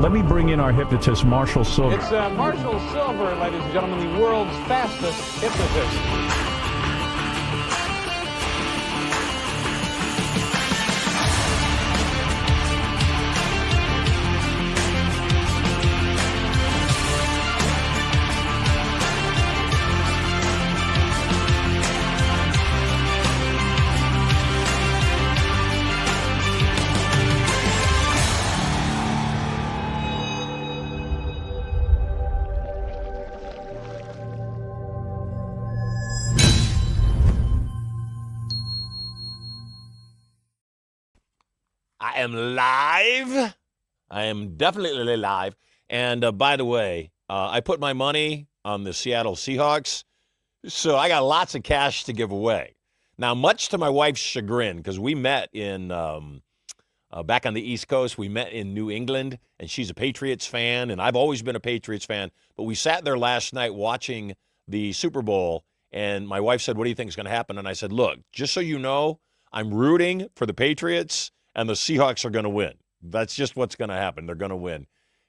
let me bring in our hypnotist, Marshall Silver. It's Marshall Silver, ladies and gentlemen, the world's fastest hypnotist. I am live. I am definitely live. And by the way, I put my money on the Seattle Seahawks, so I got lots of cash to give away. Now, much to my wife's chagrin, because we met in back on the East Coast, we met in New England, and she's a Patriots fan, and I've always been a Patriots fan. But we sat there last night watching the Super Bowl, and my wife said, "What do you think is going to happen?" And I said, "Look, just so you know, I'm rooting for the Patriots, and the Seahawks are going to win. That's just what's going to happen. They're going to win."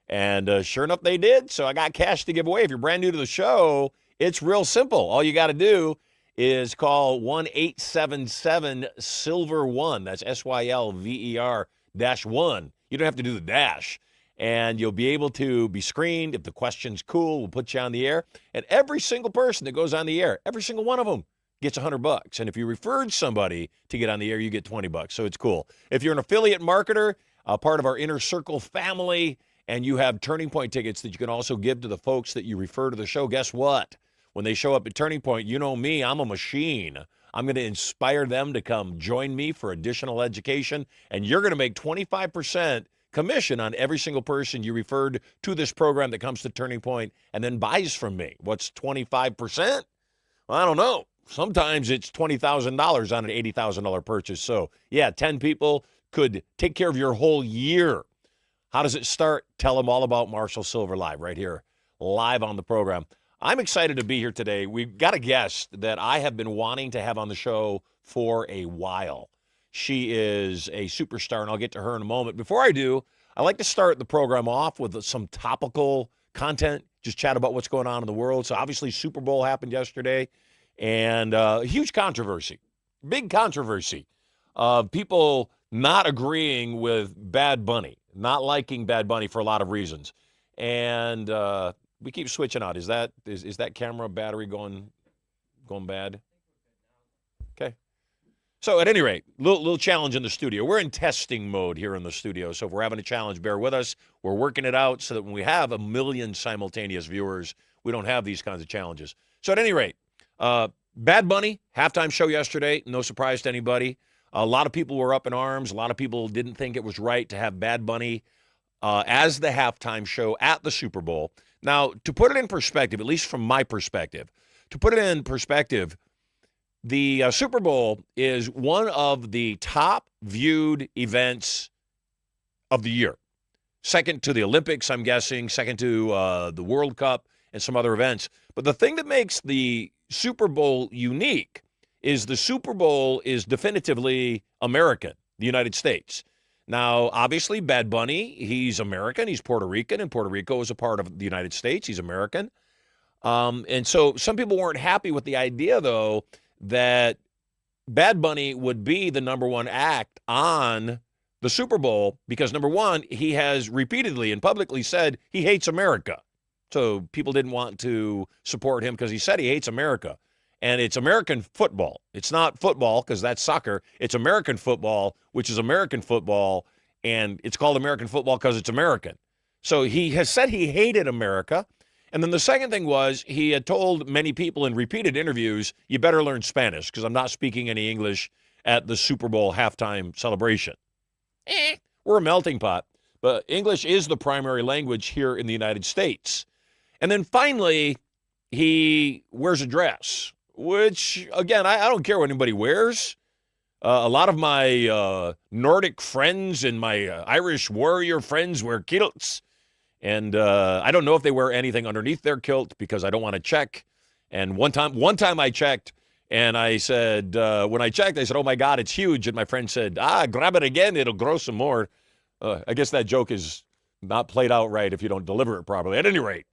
And sure enough, they did. So I got cash to give away. If you're brand new to the show, it's real simple. All you got to do is call 1-877-SILVER-1. That's SYLVER-1. You don't have to do the dash. And you'll be able to be screened. If the question's cool, we'll put you on the air. And every single person that goes on the air, every single one of them, gets $100. And if you referred somebody to get on the air, you get $20. So it's cool. If you're an affiliate marketer, a part of our Inner Circle family, and you have Turning Point tickets that you can also give to the folks that you refer to the show, guess what? When they show up at Turning Point, you know me, I'm a machine. I'm going to inspire them to come join me for additional education, and you're going to make 25% commission on every single person you referred to this program that comes to Turning Point and then buys from me. What's 25%? Well, I don't know. Sometimes it's $20,000 on an $80,000 purchase. So, yeah, 10 people could take care of your whole year. How does it start? Tell them all about Marshall Silver live right here, live on the program. I'm excited to be here today. We've got a guest that I have been wanting to have on the show for a while. She is a superstar, and I'll get to her in a moment. Before I do, I like to start the program off with some topical content, just chat about what's going on in the world. So obviously Super Bowl happened yesterday. And huge controversy, big controversy of people not agreeing with Bad Bunny, not liking Bad Bunny for a lot of reasons. And we keep switching out. Is that camera battery going bad? Okay. So at any rate, little challenge in the studio. We're in testing mode here in the studio. So if we're having a challenge, bear with us. We're working it out so that when we have 1 million simultaneous viewers, we don't have these kinds of challenges. So at any rate, Bad Bunny, halftime show yesterday, no surprise to anybody. A lot of people were up in arms. A lot of people didn't think it was right to have Bad Bunny as the halftime show at the Super Bowl. Now, to put it in perspective, at least from my perspective, the Super Bowl is one of the top viewed events of the year. Second to the Olympics, I'm guessing, second to the World Cup and some other events. But the thing that makes the Super Bowl unique is the Super Bowl is definitively American, the United States. Now, obviously, Bad Bunny, he's American, he's Puerto Rican, and Puerto Rico is a part of the United States. He's American. And so some people weren't happy with the idea, though, that Bad Bunny would be the number one act on the Super Bowl because, number one, he has repeatedly and publicly said he hates America. So people didn't want to support him because he said he hates America. And it's American football. It's not football because that's soccer. It's American football, which is American football. And it's called American football because it's American. So he has said he hated America. And then the second thing was he had told many people in repeated interviews, you better learn Spanish because I'm not speaking any English at the Super Bowl halftime celebration. We're a melting pot. But English is the primary language here in the United States. And then finally, he wears a dress, which, again, I don't care what anybody wears. A lot of my Nordic friends and my Irish warrior friends wear kilts. And I don't know if they wear anything underneath their kilt because I don't want to check. And one time I checked, and I said, when I checked, I said, oh, my God, it's huge. And my friend said, grab it again. It'll grow some more. I guess that joke is not played out right if you don't deliver it properly. At any rate,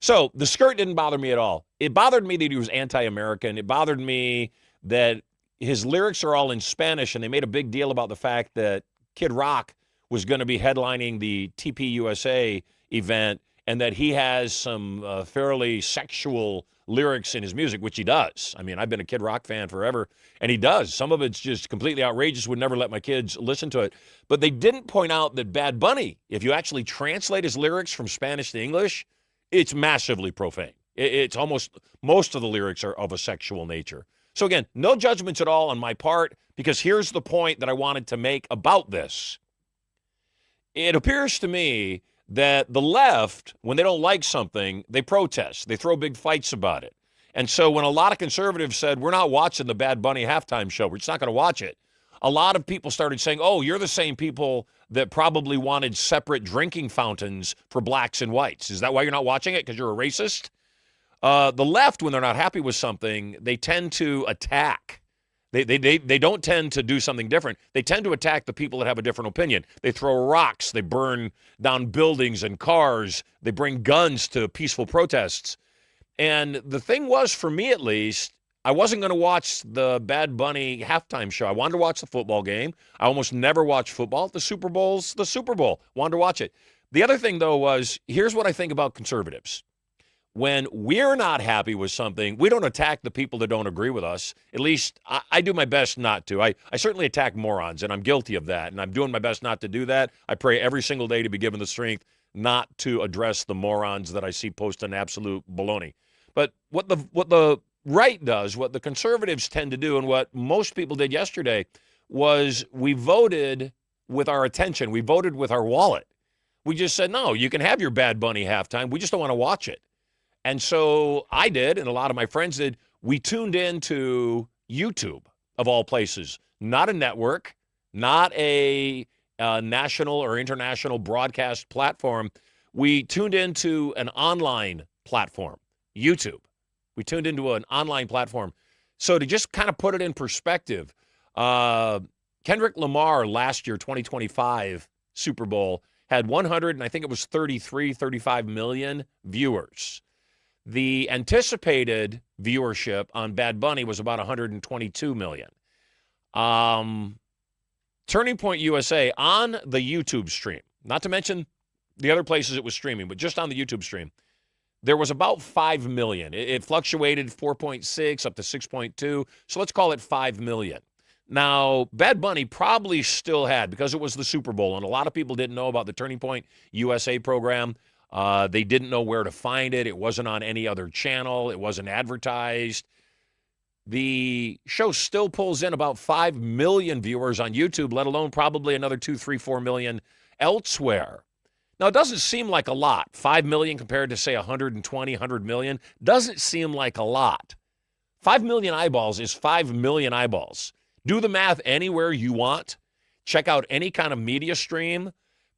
so the skirt didn't bother me at all. It bothered me that he was anti-American. It bothered me that his lyrics are all in Spanish, and they made a big deal about the fact that Kid Rock was going to be headlining the TPUSA event, and that he has some fairly sexual lyrics in his music, which he does. I mean, I've been a Kid Rock fan forever, and he does. Some of it's just completely outrageous, would never let my kids listen to it. But they didn't point out that Bad Bunny, if you actually translate his lyrics from Spanish to English, it's massively profane. It's almost, most of the lyrics are of a sexual nature. So again, no judgments at all on my part, because here's the point that I wanted to make about this. It appears to me that the left, when they don't like something, they protest. They throw big fights about it. And so when a lot of conservatives said, we're not watching the Bad Bunny halftime show, we're just not going to watch it, a lot of people started saying, oh, you're the same people that probably wanted separate drinking fountains for blacks and whites. Is that why you're not watching it? Because you're a racist? The left, when they're not happy with something, they tend to attack. They don't tend to do something different. They tend to attack the people that have a different opinion. They throw rocks. They burn down buildings and cars. They bring guns to peaceful protests. And the thing was, for me at least, I wasn't going to watch the Bad Bunny halftime show. I wanted to watch the football game. I almost never watch football. The Super Bowl's the Super Bowl. Wanted to watch it. The other thing, though, was here's what I think about conservatives. When we're not happy with something, we don't attack the people that don't agree with us. At least I do my best not to. I certainly attack morons, and I'm guilty of that, and I'm doing my best not to do that. I pray every single day to be given the strength not to address the morons that I see posting absolute baloney. But what the right does, what the conservatives tend to do, and what most people did yesterday, was we voted with our attention. We voted with our wallet. We just said, no, you can have your Bad Bunny halftime. We just don't want to watch it. And so I did, and a lot of my friends did. We tuned into YouTube, of all places. Not a network, not a national or international broadcast platform. We tuned into an online platform, YouTube. We tuned into an online platform. So to just kind of put it in perspective, Kendrick Lamar last year, 2025 Super Bowl, had 100, and I think it was 35 million viewers. The anticipated viewership on Bad Bunny was about 122 million. Turning Point USA on the YouTube stream, not to mention the other places it was streaming, but just on the YouTube stream, there was about 5 million. It fluctuated 4.6 up to 6.2, so let's call it 5 million. Now, Bad Bunny probably still had, because it was the Super Bowl, and a lot of people didn't know about the Turning Point USA program. They didn't know where to find it. It wasn't on any other channel. It wasn't advertised. The show still pulls in about 5 million viewers on YouTube, let alone probably another 2, 3, 4 million elsewhere. Now, it doesn't seem like a lot. 5 million compared to, say, 120, 100 million doesn't seem like a lot. 5 million eyeballs is 5 million eyeballs. Do the math anywhere you want. Check out any kind of media stream.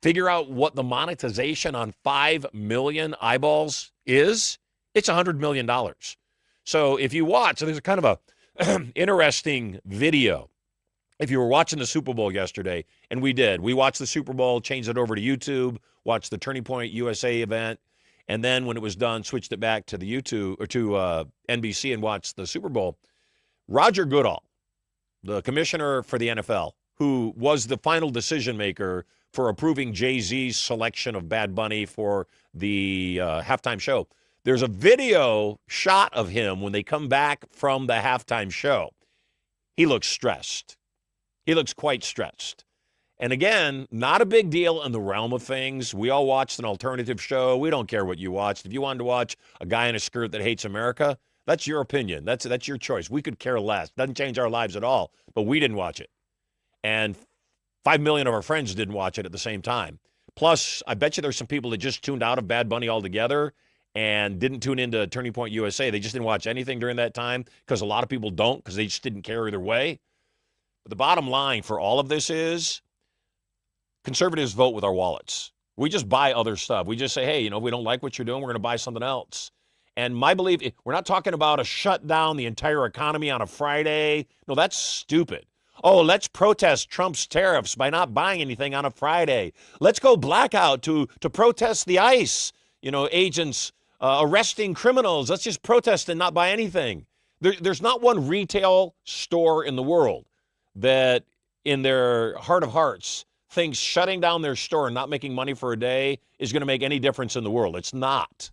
Figure out what the monetization on 5 million eyeballs is. It's $100 million. So if you watch, so there's a kind of a interesting video. If you were watching the Super Bowl yesterday, and we did, we watched the Super Bowl, changed it over to YouTube, watched the Turning Point USA event, and then when it was done, switched it back to the YouTube or to NBC and watched the Super Bowl. Roger Goodall, the commissioner for the NFL, who was the final decision maker for approving Jay-Z's selection of Bad Bunny for the halftime show. There's a video shot of him when they come back from the halftime show. He looks stressed. He looks quite stressed. And again, not a big deal in the realm of things. We all watched an alternative show. We don't care what you watched. If you wanted to watch a guy in a skirt that hates America, that's your opinion. That's your choice. We could care less. Doesn't change our lives at all. But we didn't watch it. And 5 million of our friends didn't watch it at the same time. Plus, I bet you there's some people that just tuned out of Bad Bunny altogether and didn't tune into Turning Point USA. They just didn't watch anything during that time because a lot of people don't because they just didn't care either way. But the bottom line for all of this is conservatives vote with our wallets. We just buy other stuff. We just say, hey, if we don't like what you're doing, we're going to buy something else. And my belief, we're not talking about a shut down the entire economy on a Friday. No, that's stupid. Oh, let's protest Trump's tariffs by not buying anything on a Friday. Let's go blackout to protest the ICE, agents arresting criminals. Let's just protest and not buy anything. There's not one retail store in the world that in their heart of hearts thinks shutting down their store and not making money for a day is going to make any difference in the world. It's not.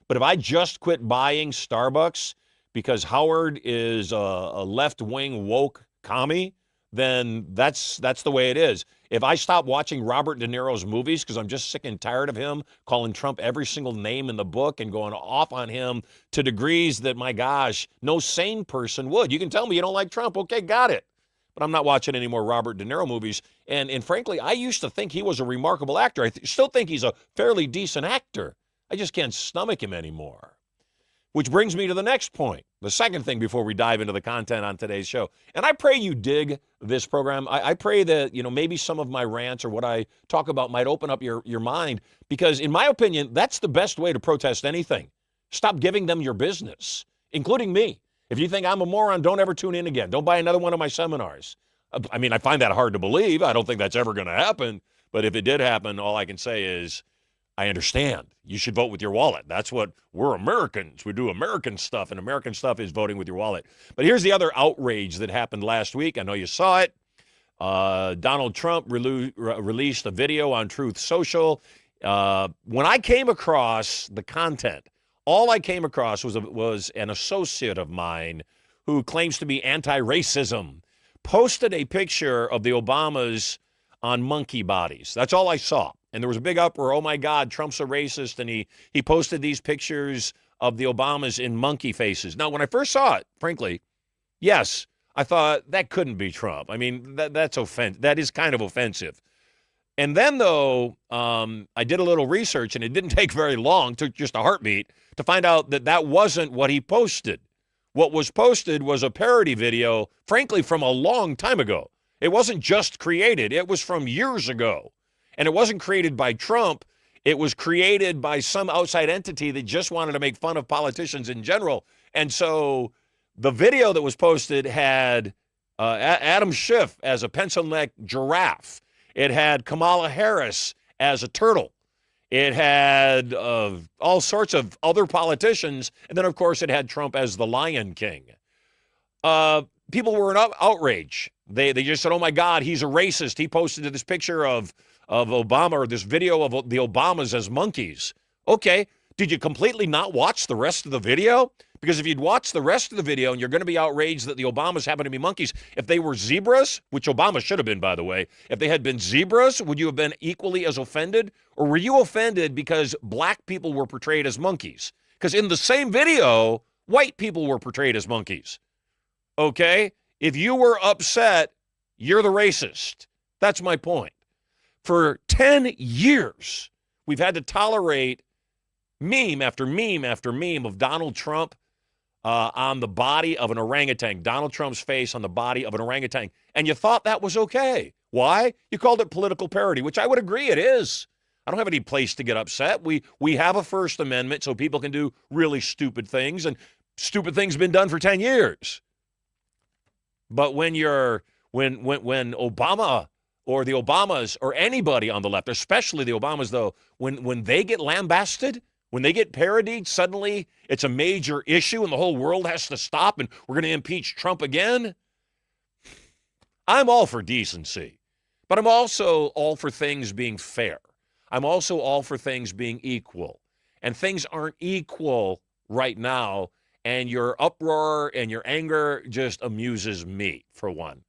But if I just quit buying Starbucks because Howard is a left-wing woke commie, then that's the way it is. If I stop watching Robert De Niro's movies because I'm just sick and tired of him calling Trump every single name in the book and going off on him to degrees that, my gosh, no sane person would. You can tell me you don't like Trump. Okay, got it. But I'm not watching any more Robert De Niro movies. And frankly, I used to think he was a remarkable actor. I still think he's a fairly decent actor. I just can't stomach him anymore. Which brings me to the next point, the second thing before we dive into the content on today's show. And I pray you dig this program. I pray that, maybe some of my rants or what I talk about might open up your mind, because in my opinion, that's the best way to protest anything. Stop giving them your business, including me. If you think I'm a moron, don't ever tune in again. Don't buy another one of my seminars. I mean, I find that hard to believe. I don't think that's ever going to happen. But if it did happen, all I can say is, I understand. You should vote with your wallet. That's what we're Americans. We do American stuff, and American stuff is voting with your wallet. But here's the other outrage that happened last week. I know you saw it. Donald Trump released a video on Truth Social. When I came across the content, all I came across was an associate of mine who claims to be anti-racism, posted a picture of the Obamas on monkey bodies. That's all I saw. And there was a big uproar. Oh, my God, Trump's a racist. And he posted these pictures of the Obamas in monkey faces. Now, when I first saw it, frankly, yes, I thought that couldn't be Trump. I mean, that is kind of offensive. And then, though, I did a little research, and it didn't take very long, took just a heartbeat, to find out that wasn't what he posted. What was posted was a parody video, frankly, from a long time ago. It wasn't just created. It was from years ago. And it wasn't created by Trump. It was created by some outside entity that just wanted to make fun of politicians in general. And so the video that was posted had Adam Schiff as a pencil-neck giraffe. It had Kamala Harris as a turtle. It had all sorts of other politicians. And then, of course, it had Trump as the Lion King. People were in outrage. They just said, oh, my God, he's a racist. He posted this picture of Obama, or this video of the Obamas as monkeys. Okay, did you completely not watch the rest of the video? Because if you'd watched the rest of the video, and you're going to be outraged that the Obamas happen to be monkeys, if they were zebras, which Obama should have been, by the way, if they had been zebras, would you have been equally as offended? Or were you offended because black people were portrayed as monkeys? Because in the same video, white people were portrayed as monkeys. Okay? If you were upset, you're the racist. That's my point. For 10 years, we've had to tolerate meme after meme after meme of Donald Trump on the body of an orangutan, Donald Trump's face on the body of an orangutan. And you thought that was okay. Why? You called it political parody, which I would agree it is. I don't have any place to get upset. We have a First Amendment so people can do really stupid things, and stupid things have been done for 10 years. But when Obama or the Obamas or anybody on the left, especially the Obamas, though, when they get lambasted, when they get parodied, suddenly it's a major issue and the whole world has to stop and we're going to impeach Trump again. I'm all for decency, but I'm also all for things being fair. I'm also all for things being equal. And things aren't equal right now, and your uproar and your anger just amuses me, for one.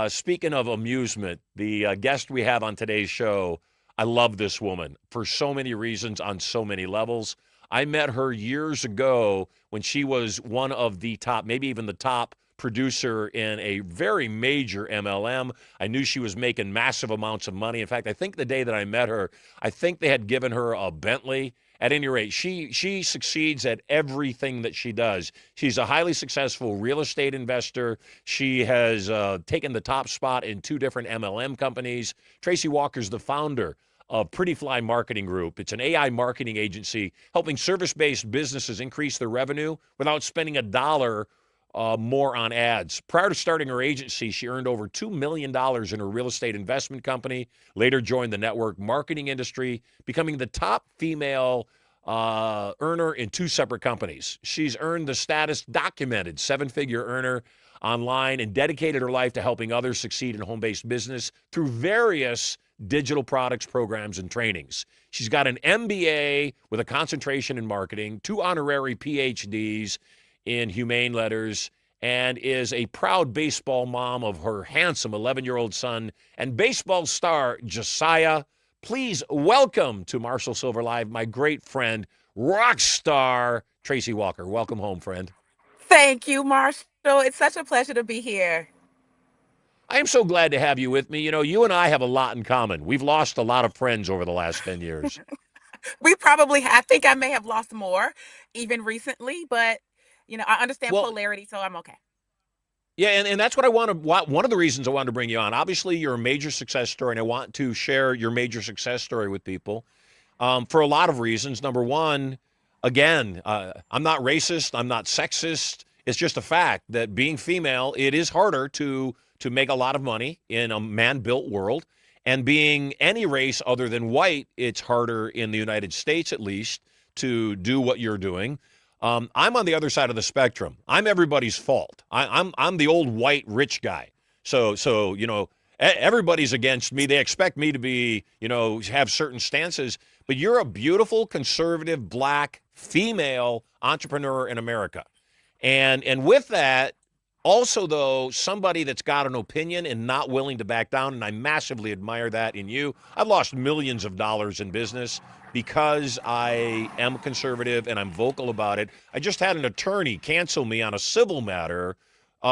Speaking of amusement, the guest we have on today's show, I love this woman for so many reasons on so many levels. I met her years ago when she was one of the top, maybe even the top producer in a very major MLM. I knew she was making massive amounts of money. In fact, I think the day that I met her, I think they had given her a Bentley. At any rate, she succeeds at everything that she does. She's a highly successful real estate investor. She has taken the top spot in 2 different MLM companies. Tracey Walker's the founder of Pretti-Fly Marketing Group. It's an AI marketing agency helping service-based businesses increase their revenue without spending a dollar more on ads. Prior to starting her agency, she earned over $2 million in her real estate investment company, later joined the network marketing industry, becoming the top female earner in 2 separate companies. She's earned the status documented 7-figure earner online and dedicated her life to helping others succeed in home-based business through various digital products, programs, and trainings. She's got an MBA with a concentration in marketing, 2 honorary PhDs in humane letters, and is a proud baseball mom of her handsome 11-year-old son and baseball star Josiah. Please welcome to Marshall Silver Live my great friend, rock star Tracey Walker. Welcome home, friend. Thank you, Marshall. It's such a pleasure to be here. I am so glad to have you with me. You know, you and I have a lot in common. We've lost a lot of friends over the last 10 years. We probably, I think I may have lost more even recently, but I understand Well, polarity, so I'm okay. yeah, and that's what I want to, one of the reasons I wanted to bring you on. Obviously, you're a major success story, and I want to share your major success story with people for a lot of reasons. Number one, again, I'm not racist. I'm not sexist. It's just a fact that being female, it is harder to make a lot of money in a man-built world. And being any race other than white, it's harder in the United States, at least, to do what you're doing. I'm on the other side of the spectrum. I'm everybody's fault. I'm the old white rich guy. So everybody's against me. They expect me to be, have certain stances. But you're a beautiful, conservative, black, female entrepreneur in America. And with that, also, though, somebody that's got an opinion and not willing to back down, and I massively admire that in you. I've lost millions of dollars in business because I am conservative and I'm vocal about it. I just had an attorney cancel me on a civil matter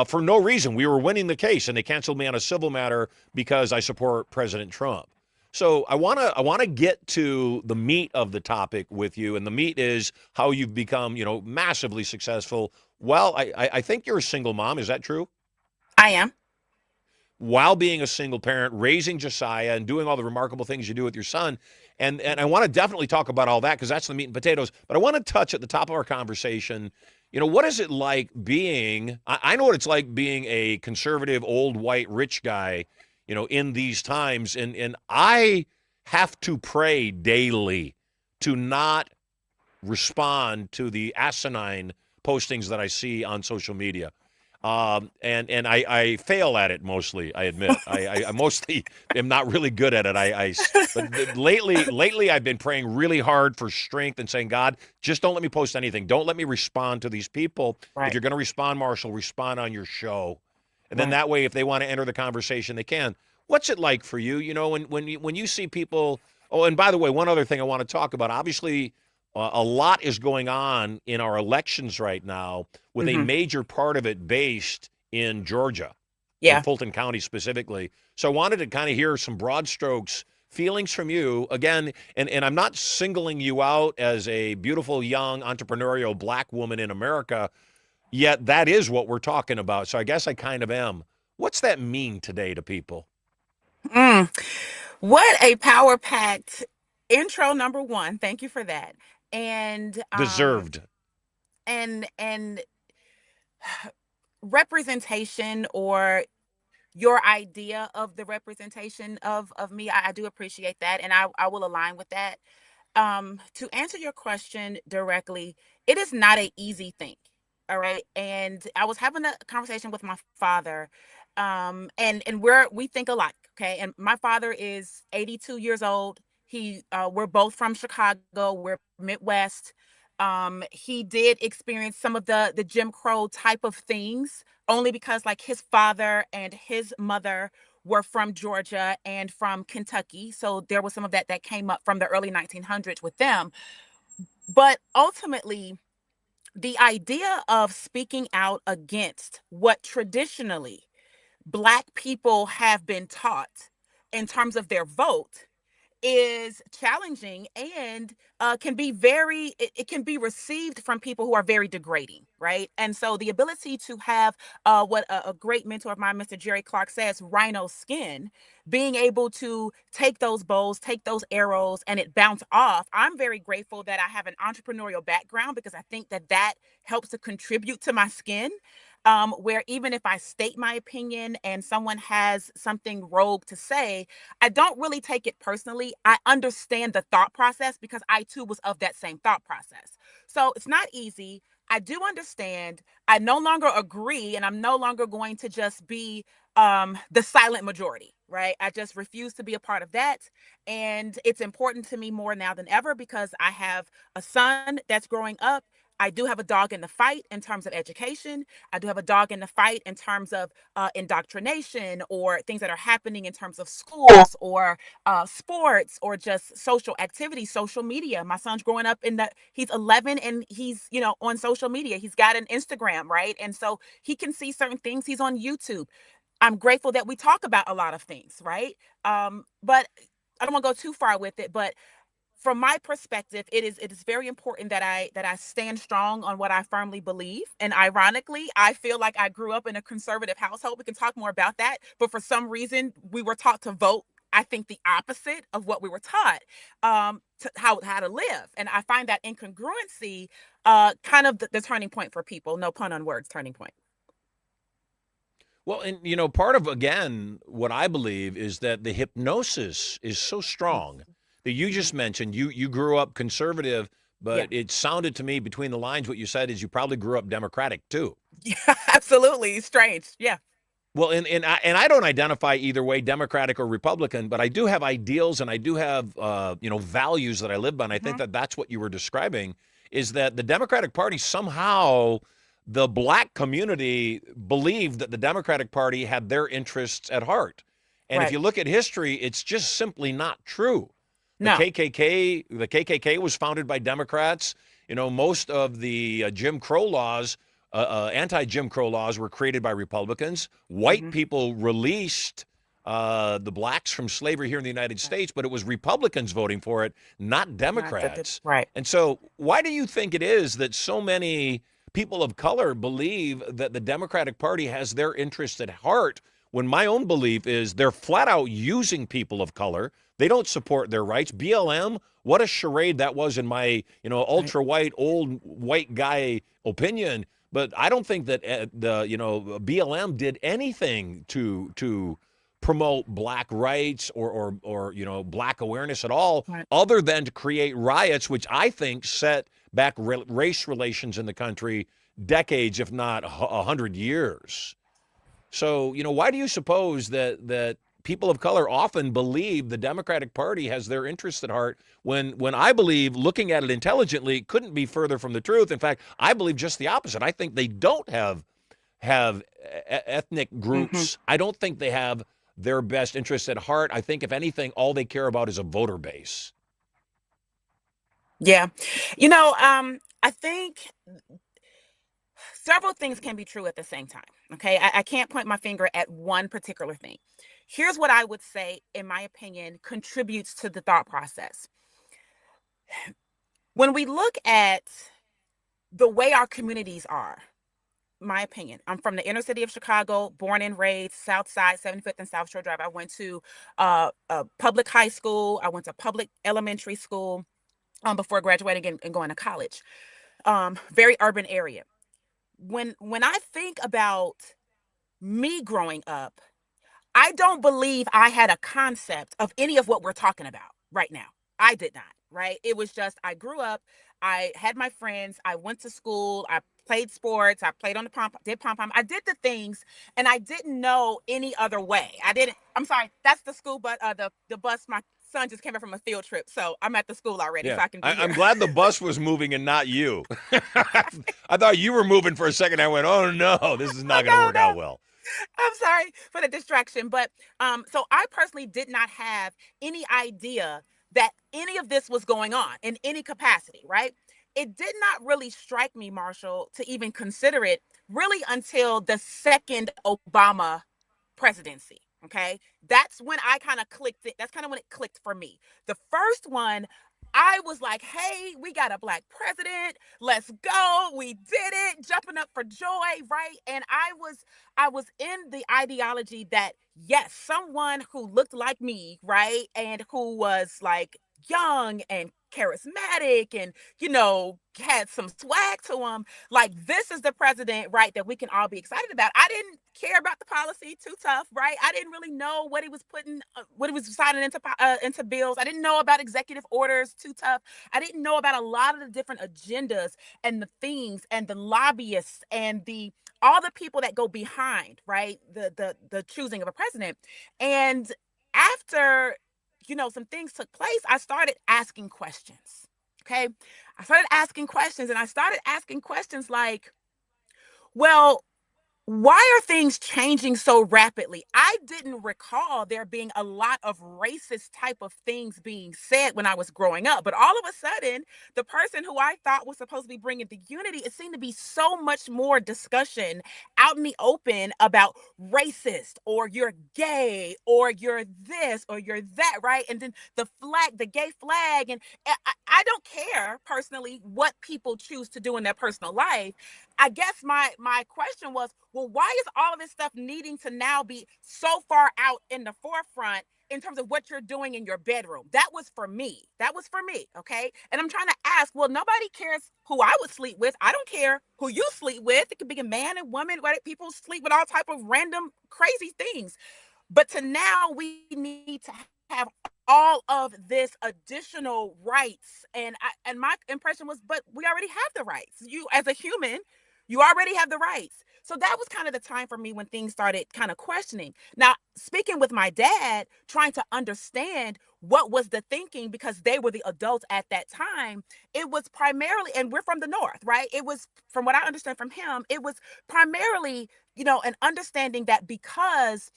for no reason. We were winning the case, and they canceled me on a civil matter because I support President Trump. So I want to get to the meat of the topic with you, and the meat is how you've become, massively successful. Well, I think you're a single mom. Is that true? I am. While being a single parent, raising Josiah and doing all the remarkable things you do with your son. And I want to definitely talk about all that because that's the meat and potatoes. But I want to touch at the top of our conversation, what is it like being, I know what it's like being a conservative, old, white, rich guy, in these times. And I have to pray daily to not respond to the asinine postings that I see on social media. And I fail at it mostly, I admit. I mostly am not really good at it. But lately I've been praying really hard for strength and saying, God, just don't let me post anything. Don't let me respond to these people. Right. If you're going to respond, Marshall, respond on your show. And then that way, if they want to enter the conversation, they can. What's it like for you? When you see people, oh, and by the way, one other thing I want to talk about, obviously, a lot is going on in our elections right now with a major part of it based in Georgia, in Fulton County specifically. So I wanted to kind of hear some broad strokes, feelings from you. Again, and I'm not singling you out as a beautiful, young, entrepreneurial black woman in America, yet that is what we're talking about. So I guess I kind of am. What's that mean today to people? What a power-packed intro, number one. Thank you for that. And Deserved. and representation, or your idea of the representation of me, I do appreciate that, and I will align with that. To answer your question directly, it is not an easy thing. All right. And I was having a conversation with my father, and we think alike. Okay. And my father is 82 years old. We're both from Chicago. We're Midwest. He did experience some of the Jim Crow type of things, only because like his father and his mother were from Georgia and from Kentucky. So there was some of that came up from the early 1900s with them. But ultimately, the idea of speaking out against what traditionally Black people have been taught in terms of their vote is challenging, and can be it can be received from people who are very degrading, right? And so the ability to have what a great mentor of mine, Mr. Jerry Clark, says, rhino skin, being able to take those bows, take those arrows, and it bounce off. I'm very grateful that I have an entrepreneurial background, because I think that helps to contribute to my skin. where even if I state my opinion and someone has something rogue to say, I don't really take it personally. I understand the thought process because I too was of that same thought process. So it's not easy. I do understand. I no longer agree, and I'm no longer going to just be the silent majority, right? I just refuse to be a part of that. And it's important to me more now than ever because I have a son that's growing up. I do have a dog in the fight in terms of education. I do have a dog in the fight in terms of indoctrination or things that are happening in terms of schools or sports or just social activities, social media. My son's growing up he's 11 and he's, on social media. He's got an Instagram, right? And so he can see certain things. He's on YouTube. I'm grateful that we talk about a lot of things, right? But I don't want to go too far with it, but from my perspective, it is very important that I stand strong on what I firmly believe. And ironically, I feel like I grew up in a conservative household. We can talk more about that, but for some reason, we were taught to vote. I think the opposite of what we were taught, how to live, and I find that incongruency kind of the turning point for people. No pun on words, turning point. Well, and part of again what I believe is that the hypnosis is so strong that you just mentioned you grew up conservative, but Yeah. it sounded to me between the lines what you said is you probably grew up Democratic too. Yeah, absolutely. Strange. Yeah. Well, and I don't identify either way, Democratic or Republican, but I do have ideals and I do have values that I live by. And I think Hmm. that that's what you were describing is that the Democratic Party somehow the black community believed that the Democratic Party had their interests at heart. And if Right. you look at history, it's just simply not true. The No. KKK was founded by Democrats. Most of the Jim Crow laws anti-Jim Crow laws were created by Republicans. White Hmm. people released the blacks from slavery here in the United States, but it was Republicans voting for it, not Democrats. Right. And so why do you think it is that so many people of color believe that the Democratic Party has their interests at heart when my own belief is they're flat out using people of color? They don't support their rights. BLM, what a charade that was in my, Right. ultra white, old white guy opinion. But I don't think that BLM did anything to promote black rights or black awareness at all, Right. other than to create riots, which I think set back race relations in the country decades, if not 100 years. So why do you suppose that people of color often believe the Democratic Party has their interests at heart when I believe, looking at it intelligently, couldn't be further from the truth. In fact, I believe just the opposite. I think they don't have ethnic Hmm. groups. I don't think they have their best interests at heart. I think if anything, all they care about is a voter base. Yeah. I think several things can be true at the same time. Okay. I can't point my finger at one particular thing. Here's what I would say, in my opinion, contributes to the thought process. When we look at the way our communities are, my opinion, I'm from the inner city of Chicago, born and raised, South Side, 75th and South Shore Drive. I went to a public high school. I went to public elementary school before graduating and going to college. Very urban area. When I think about me growing up, I don't believe I had a concept of any of what we're talking about right now. I did not, right? It was just I grew up, I had my friends, I went to school, I played sports, I played on the did pom pom. I did the things and I didn't know any other way. I'm sorry, that's the school, but the bus my son just came back from a field trip. So I'm at the school already, Yeah, so I can be I'm here. glad the bus was moving and not you. I thought you were moving for a second. I went, oh no, this is not going to No, work no. out well. I'm sorry for the distraction, but so I personally did not have any idea that any of this was going on in any capacity, right? It did not really strike me, Marshall, to even consider it really until the second Obama presidency. Okay. That's when I kind of clicked it. That's kind of when it clicked for me. The first one, I was like, hey, we got a black president. Let's go. We did it. Jumping up for joy, right? And I was in the ideology that yes, someone who looked like me, right? And who was like young and charismatic and, had some swag to him. Like, this is the president, right, that we can all be excited about. I didn't care about the policy too tough, right? I didn't really know what he was putting, what he was signing into bills. I didn't know about executive orders too tough. I didn't know about a lot of the different agendas and the things and the lobbyists and all the people that go behind, right, the choosing of a president. And after some things took place, I started asking questions. Okay. I started asking questions, and I started asking questions like, well, why are things changing so rapidly? I didn't recall there being a lot of racist type of things being said when I was growing up. But all of a sudden, the person who I thought was supposed to be bringing the unity, it seemed to be so much more discussion out in the open about racist, or you're gay, or you're this, or you're that, right? And then the gay flag. And I don't care personally what people choose to do in their personal life. I guess my question was, well, why is all of this stuff needing to now be so far out in the forefront in terms of what you're doing in your bedroom? That was for me. Okay. And I'm trying to ask, well, nobody cares who I would sleep with. I don't care who you sleep with. It could be a man and woman, right? People sleep with all type of random crazy things. But to now we need to have all of this additional rights. And my impression was, but we already have the rights. You, as a human, you already have the rights. So that was kind of the time for me when things started kind of questioning. Now, speaking with my dad, trying to understand what was the thinking, because they were the adults at that time, it was primarily, and we're from the North, right? It was, from what I understand from him, it was primarily, an understanding that because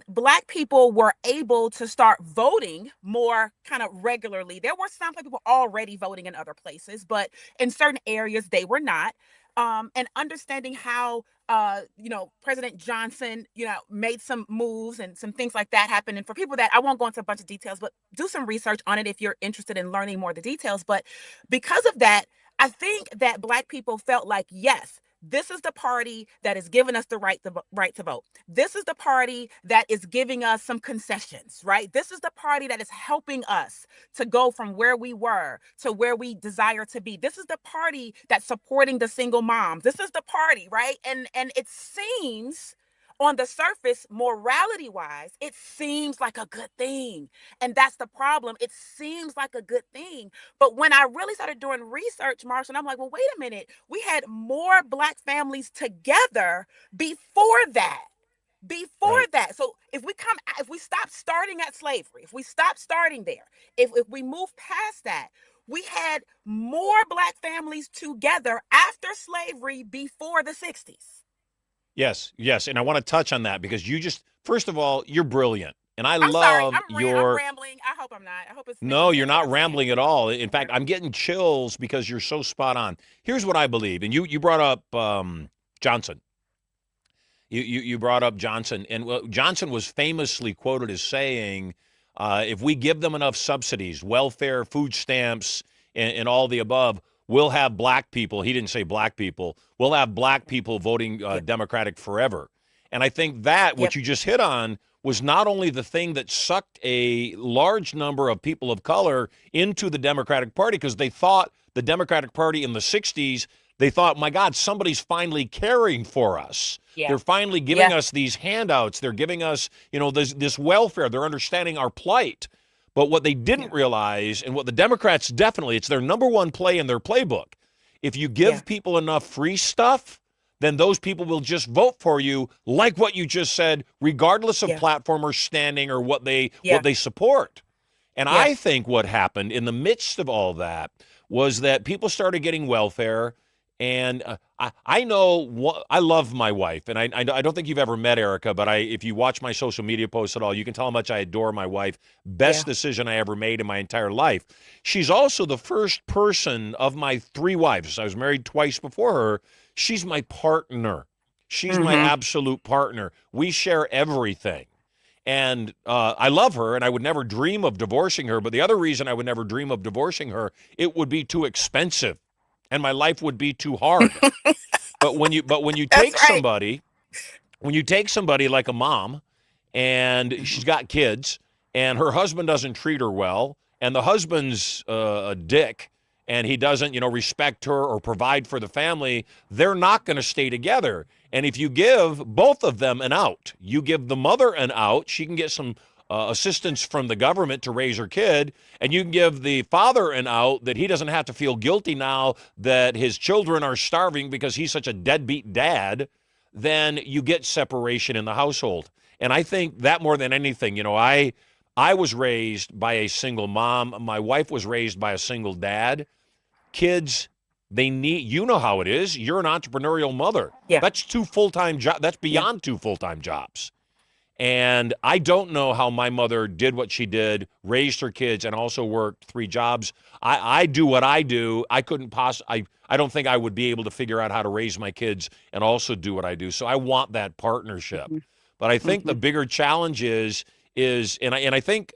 Black people were able to start voting more kind of regularly. There were some Black people already voting in other places, but in certain areas they were not. And understanding how, President Johnson, made some moves and some things like that happen. And for people that, I won't go into a bunch of details, but do some research on it if you're interested in learning more of the details. But because of that, I think that Black people felt like, yes, this is the party that is giving us the right to vote. This is the party that is giving us some concessions, right? This is the party that is helping us to go from where we were to where we desire to be. This is the party that's supporting the single moms. This is the party, right? And it seems, on the surface, morality wise, it seems like a good thing. And that's the problem. It seems like a good thing. But when I really started doing research, Marshall, I'm like, well, wait a minute. We had more Black families together before that. Right. So if we stop starting at slavery, if we stop starting there, if we move past that, we had more Black families together after slavery before the 60s. Yes. And I want to touch on that because first of all, you're brilliant. And I I'm love sorry, I'm rambling. I hope I'm not. I hope it's No, you're not rambling at all. In fact, I'm getting chills because you're so spot on. Here's what I believe. And you brought up Johnson. You brought up Johnson. And Johnson was famously quoted as saying, if we give them enough subsidies, welfare, food stamps, and all the above, we'll have Black people. He didn't say Black people. We'll have Black people voting Democratic forever. And I think that what you just hit on was not only the thing that sucked a large number of people of color into the Democratic Party, because they thought the Democratic Party in the 60s, they thought, my God, somebody's finally caring for us. Yeah. They're finally giving us these handouts. They're giving us, this welfare. They're understanding our plight. But what they didn't realize, and what the Democrats definitely, it's their number one play in their playbook. If you give people enough free stuff, then those people will just vote for you, like what you just said, regardless of platform or standing or what they support. And I think what happened in the midst of all that was that people started getting welfare. And I know I love my wife, and I don't think you've ever met Erica, but if you watch my social media posts at all, you can tell how much I adore my wife. Best decision I ever made in my entire life. She's also the first person of my 3 wives. I was married twice before her. She's my partner. She's my absolute partner. We share everything. And I love her, and I would never dream of divorcing her. But the other reason I would never dream of divorcing her, it would be too expensive. And my life would be too hard. But when you take somebody, like a mom, and she's got kids, and her husband doesn't treat her well, and the husband's a dick, and he doesn't, respect her or provide for the family, they're not going to stay together. And if you give both of them an out, you give the mother an out, she can get some assistance from the government to raise her kid, and you can give the father an out that he doesn't have to feel guilty now that his children are starving because he's such a deadbeat dad, then you get separation in the household. And I think that more than anything, I was raised by a single mom. My wife was raised by a single dad. Kids, they need, how it is. You're an entrepreneurial mother. Yeah. That's 2 full-time jobs. That's beyond 2 full-time jobs. And I don't know how my mother did what she did, raised her kids, and also worked 3 jobs. I do what I do. I couldn't I don't think I would be able to figure out how to raise my kids and also do what I do. So I want that partnership. Mm-hmm. But I think the bigger challenge is I think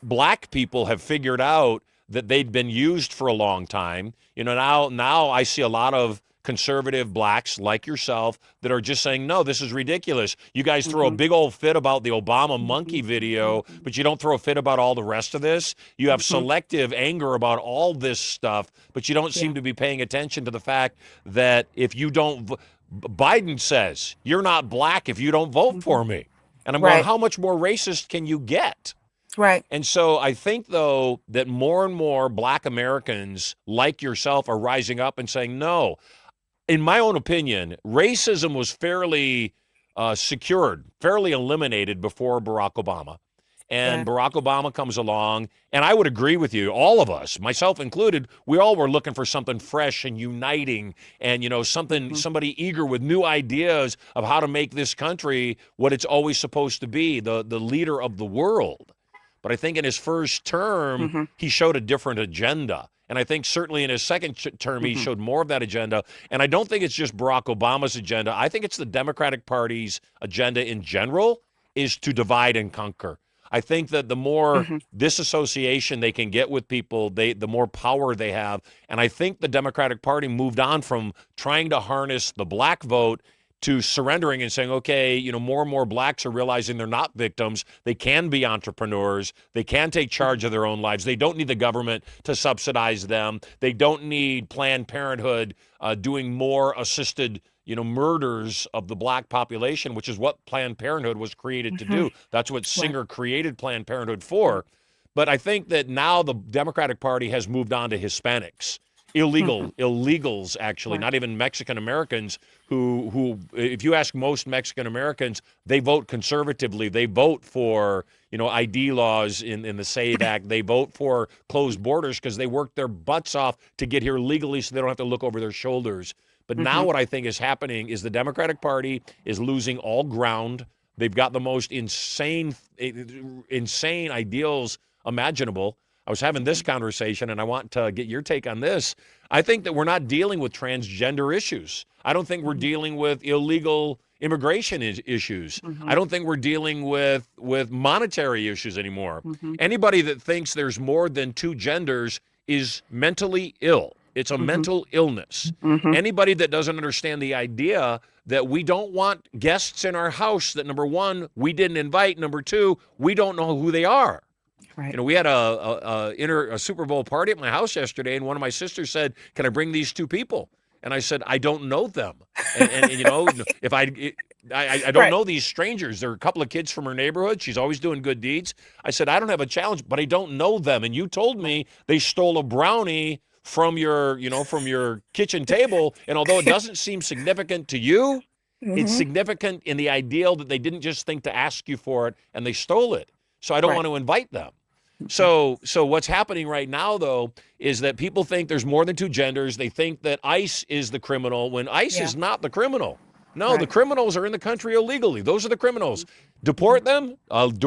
black people have figured out that they'd been used for a long time. Now I see a lot of conservative blacks like yourself that are just saying, no, this is ridiculous. You guys throw a big old fit about the Obama monkey video, but you don't throw a fit about all the rest of this. You have selective anger about all this stuff, but you don't seem to be paying attention to the fact that if you don't, Biden says, you're not black if you don't vote for me. And I'm going, how much more racist can you get? Right. And so I think, though, that more and more black Americans like yourself are rising up and saying, no. In my own opinion, racism was fairly secured, fairly eliminated before Barack Obama. And Barack Obama comes along, and I would agree with you, all of us, myself included, we all were looking for something fresh and uniting and, somebody eager with new ideas of how to make this country what it's always supposed to be, the leader of the world. But I think in his first term, he showed a different agenda. And I think certainly in his second term, he showed more of that agenda. And I don't think it's just Barack Obama's agenda. I think it's the Democratic Party's agenda in general is to divide and conquer. I think that the more disassociation they can get with people, the more power they have. And I think the Democratic Party moved on from trying to harness the black vote to surrendering and saying, okay, more and more blacks are realizing they're not victims. They can be entrepreneurs. They can take charge of their own lives. They don't need the government to subsidize them. They don't need Planned Parenthood doing more assisted, murders of the black population, which is what Planned Parenthood was created to do. That's what Singer created Planned Parenthood for. But I think that now the Democratic Party has moved on to Hispanics. Illegals, actually, not even Mexican Americans who, if you ask most Mexican Americans, they vote conservatively. They vote for, ID laws in the SAVE Act. They vote for closed borders because they work their butts off to get here legally so they don't have to look over their shoulders. But now what I think is happening is the Democratic Party is losing all ground. They've got the most insane ideals imaginable. I was having this conversation, and I want to get your take on this. I think that we're not dealing with transgender issues. I don't think we're dealing with illegal immigration issues. I don't think we're dealing with monetary issues anymore. Anybody that thinks there's more than 2 genders is mentally ill. It's a mental illness. Anybody that doesn't understand the idea that we don't want guests in our house that, number 1, we didn't invite, number 2, we don't know who they are. Right. We had a Super Bowl party at my house yesterday, and one of my sisters said, "Can I bring these 2 people?" And I said, "I don't know them." And if I don't know these strangers. There are a couple of kids from her neighborhood. She's always doing good deeds. I said, "I don't have a challenge, but I don't know them." And you told me they stole a brownie from your kitchen table, and although it doesn't seem significant to you, it's significant in the ideal that they didn't just think to ask you for it and they stole it. So I don't want to invite them. So what's happening right now, though, is that people think there's more than 2 genders. They think that ICE is the criminal when ICE is not the criminal. No, the criminals are in the country illegally. Those are the criminals. Deport them,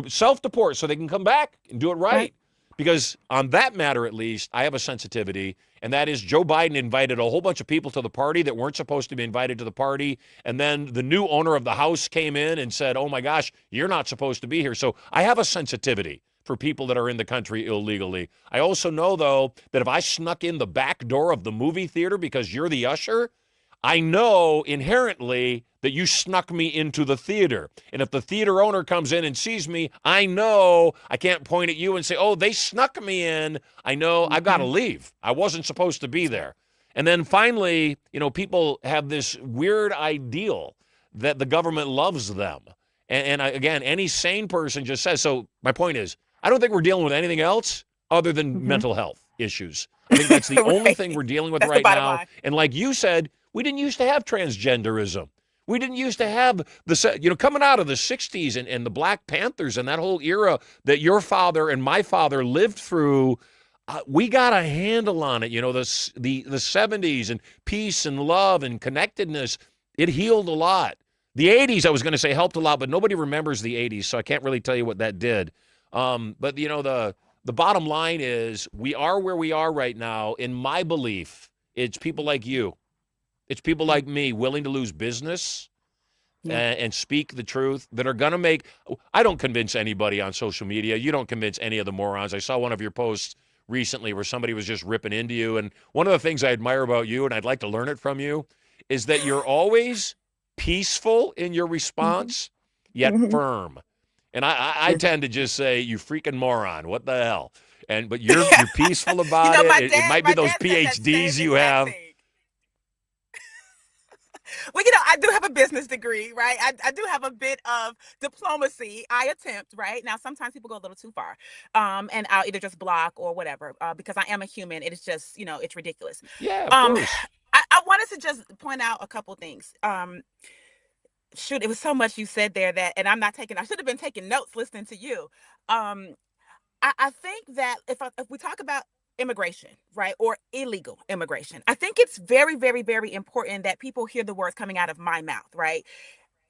self-deport so they can come back and do it right. Because on that matter, at least, I have a sensitivity, and that is Joe Biden invited a whole bunch of people to the party that weren't supposed to be invited to the party, and then the new owner of the house came in and said, "Oh, my gosh, you're not supposed to be here." So I have a sensitivity for people that are in the country illegally. I also know, though, that if I snuck in the back door of the movie theater because you're the usher, I know inherently that you snuck me into the theater. And if the theater owner comes in and sees me, I know I can't point at you and say, oh, they snuck me in. I know I've got to leave. I wasn't supposed to be there. And then finally, people have this weird ideal that the government loves them. And again, any sane person just says, so my point is, I don't think we're dealing with anything else other than mental health issues. I think that's the only thing we're dealing with That's right the bottom now. line. And like you said, we didn't used to have transgenderism. We didn't used to have coming out of the 60s and the Black Panthers and that whole era that your father and my father lived through. We got a handle on it. The 70s and peace and love and connectedness, it healed a lot. The 80s, I was going to say, helped a lot, but nobody remembers the 80s, so I can't really tell you what that did. But, the bottom line is we are where we are right now. In my belief, it's people like you. It's people like me willing to lose business and speak the truth that are going to make – I don't convince anybody on social media. You don't convince any of the morons. I saw one of your posts recently where somebody was just ripping into you. And one of the things I admire about you, and I'd like to learn it from you, is that you're always peaceful in your response, yet firm. And I tend to just say, you freaking moron, what the hell? But you're peaceful about it. It might be those PhDs you have. Well, I do have a business degree, right? I do have a bit of diplomacy. I attempt, right? Now, sometimes people go a little too far, and I'll either just block or whatever, because I am a human. It is just, it's ridiculous. Yeah, of course. I wanted to just point out a couple things. Shoot, it was so much you said there and I should have been taking notes listening to you. I think that if we talk about immigration, right, or illegal immigration, I think it's very, very, very important that people hear the words coming out of my mouth, right?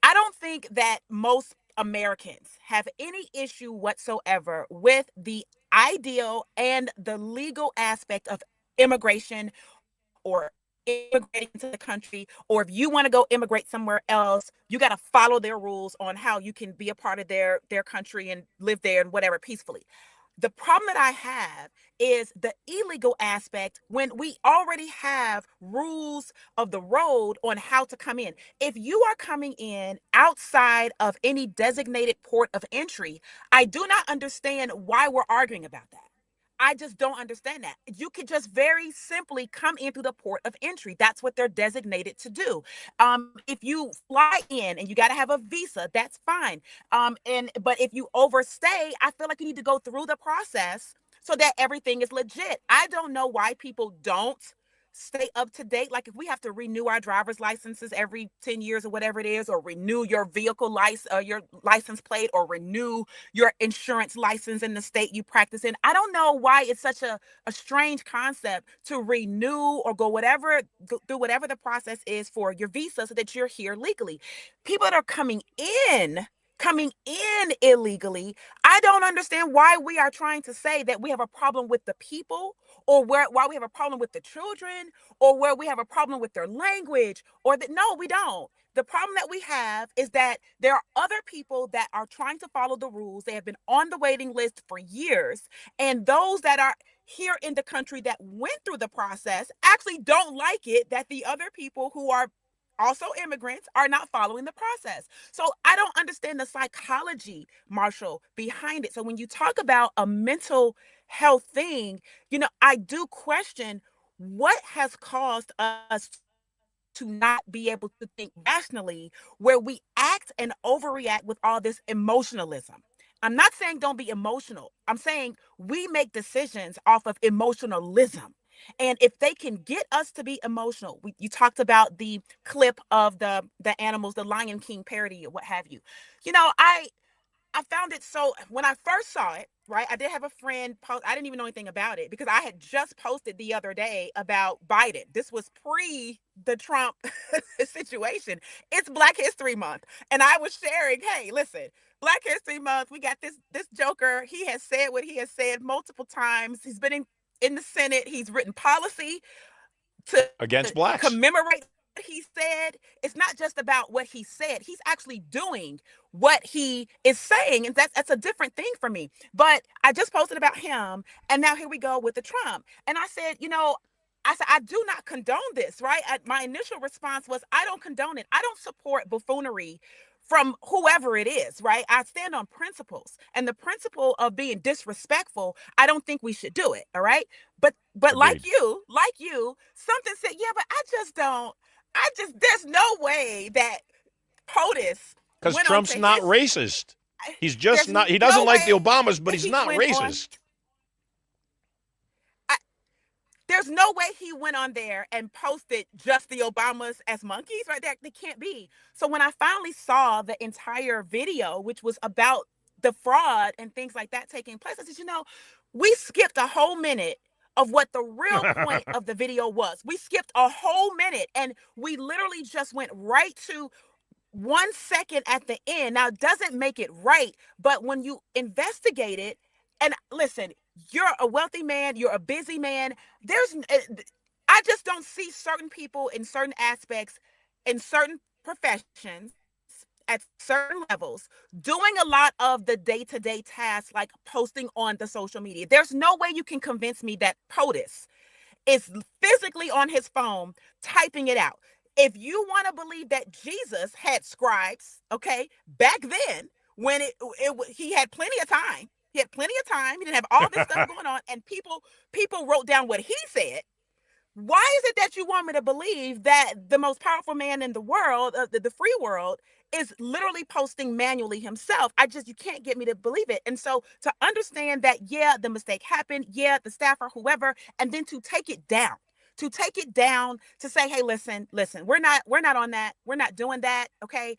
I don't think that most Americans have any issue whatsoever with the ideal and the legal aspect of immigration or immigrating to the country, or if you want to go immigrate somewhere else, you got to follow their rules on how you can be a part of their country and live there and whatever peacefully. The problem that I have is the illegal aspect when we already have rules of the road on how to come in. If you are coming in outside of any designated port of entry, I do not understand why we're arguing about that. I just don't understand that. You could just very simply come in through the port of entry. That's what they're designated to do. If you fly in and you got to have a visa, that's fine. But if you overstay, I feel like you need to go through the process so that everything is legit. I don't know why people don't stay up to date. Like if we have to renew our driver's licenses every 10 years or whatever it is, or renew your vehicle license, your license plate, or renew your insurance license in the state you practice in. I don't know why it's such a strange concept to renew or go through whatever the process is for your visa so that you're here legally. People that are coming in illegally, I don't understand why we are trying to say that we have a problem with the people, or why we have a problem with the children, or where we have a problem with their language, or that no, we don't. The problem that we have is that there are other people that are trying to follow the rules. They have been on the waiting list for years, and those that are here in the country that went through the process actually don't like it that the other people who are also immigrants are not following the process. So I don't understand the psychology, Marshall, behind it. So when you talk about a mental health thing, I do question what has caused us to not be able to think rationally, where we act and overreact with all this emotionalism. I'm not saying don't be emotional. I'm saying we make decisions off of emotionalism. And if they can get us to be emotional, you talked about the clip of the animals, the Lion King parody or what have you. I found it so, when I first saw it, right, I did have a friend post, I didn't even know anything about it because I had just posted the other day about Biden. This was pre the Trump situation. It's Black History Month. And I was sharing, hey, listen, Black History Month, we got this joker. He has said what he has said multiple times. He's been in the Senate. He's written policy to against blacks, commemorate what he said. It's not just about what he said. He's actually doing what he is saying. And that's a different thing for me. But I just posted about him. And now here we go with the Trump. And I said, I said, I do not condone this, right? My initial response was, I don't condone it. I don't support buffoonery from whoever it is, right? I stand on principles, and the principle of being disrespectful, I don't think we should do it, all right? But Agreed. like you, something said, yeah, but there's no way that POTUS Because went on Trump's to not his, racist. He's just there's not, he no doesn't like the way Obamas, but he's he not went on. racist. There's no way he went on there and posted just the Obamas as monkeys, right? That can't be. So when I finally saw the entire video, which was about the fraud and things like that taking place, I said, we skipped a whole minute of what the real point of the video was. We skipped a whole minute, and we literally just went right to 1 second at the end. Now, it doesn't make it right, but when you investigate it, and listen, you're a wealthy man, you're a busy man. I just don't see certain people in certain aspects, in certain professions, at certain levels, doing a lot of the day-to-day tasks like posting on the social media. There's no way you can convince me that POTUS is physically on his phone typing it out. If you want to believe that Jesus had scribes, okay, back then when he had plenty of time. He had plenty of time. He didn't have all this stuff going on, and people wrote down what he said. Why is it that you want me to believe that the most powerful man in the world, the free world, is literally posting manually himself? You can't get me to believe it. And so to understand that, yeah, the mistake happened, yeah, the staffer, whoever, and then to take it down, to say, hey, listen, we're not on that. We're not doing that. Okay.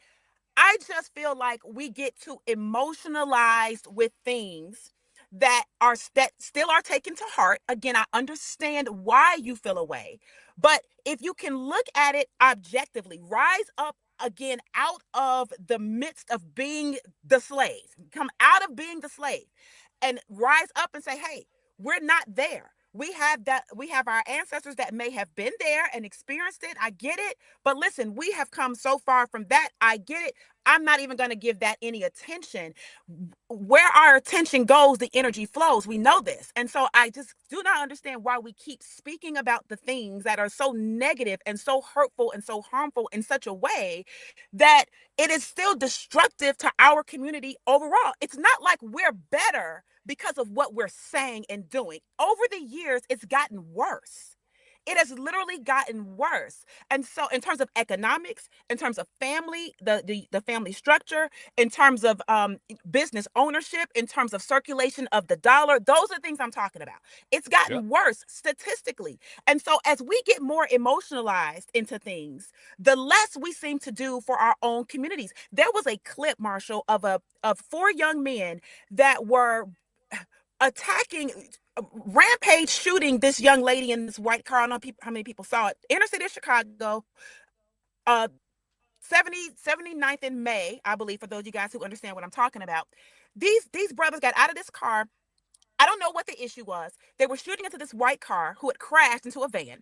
I just feel like we get too emotionalized with things that still are taken to heart. Again, I understand why you feel away, but if you can look at it objectively, rise up again out of the midst of being the slave, come out of being the slave, and rise up and say, hey, we're not there. We have our ancestors that may have been there and experienced it. I get it. But listen, we have come so far from that. I get it. I'm not even going to give that any attention. Where our attention goes, the energy flows. We know this. And so I just do not understand why we keep speaking about the things that are so negative and so hurtful and so harmful in such a way that it is still destructive to our community overall. It's not like we're better because of what we're saying and doing. Over the years, it's gotten worse. It has literally gotten worse. And so in terms of economics, in terms of family, the family structure, in terms of business ownership, in terms of circulation of the dollar, those are things I'm talking about. It's gotten worse statistically. And so as we get more emotionalized into things, the less we seem to do for our own communities. There was a clip, Marshall, of 4 young men that were attacking, rampage shooting this young lady in this white car. I don't know how many people saw it. Inner city of Chicago, 79th in May, I believe, for those of you guys who understand what I'm talking about. These brothers got out of this car. I don't know what the issue was. They were shooting into this white car who had crashed into a van.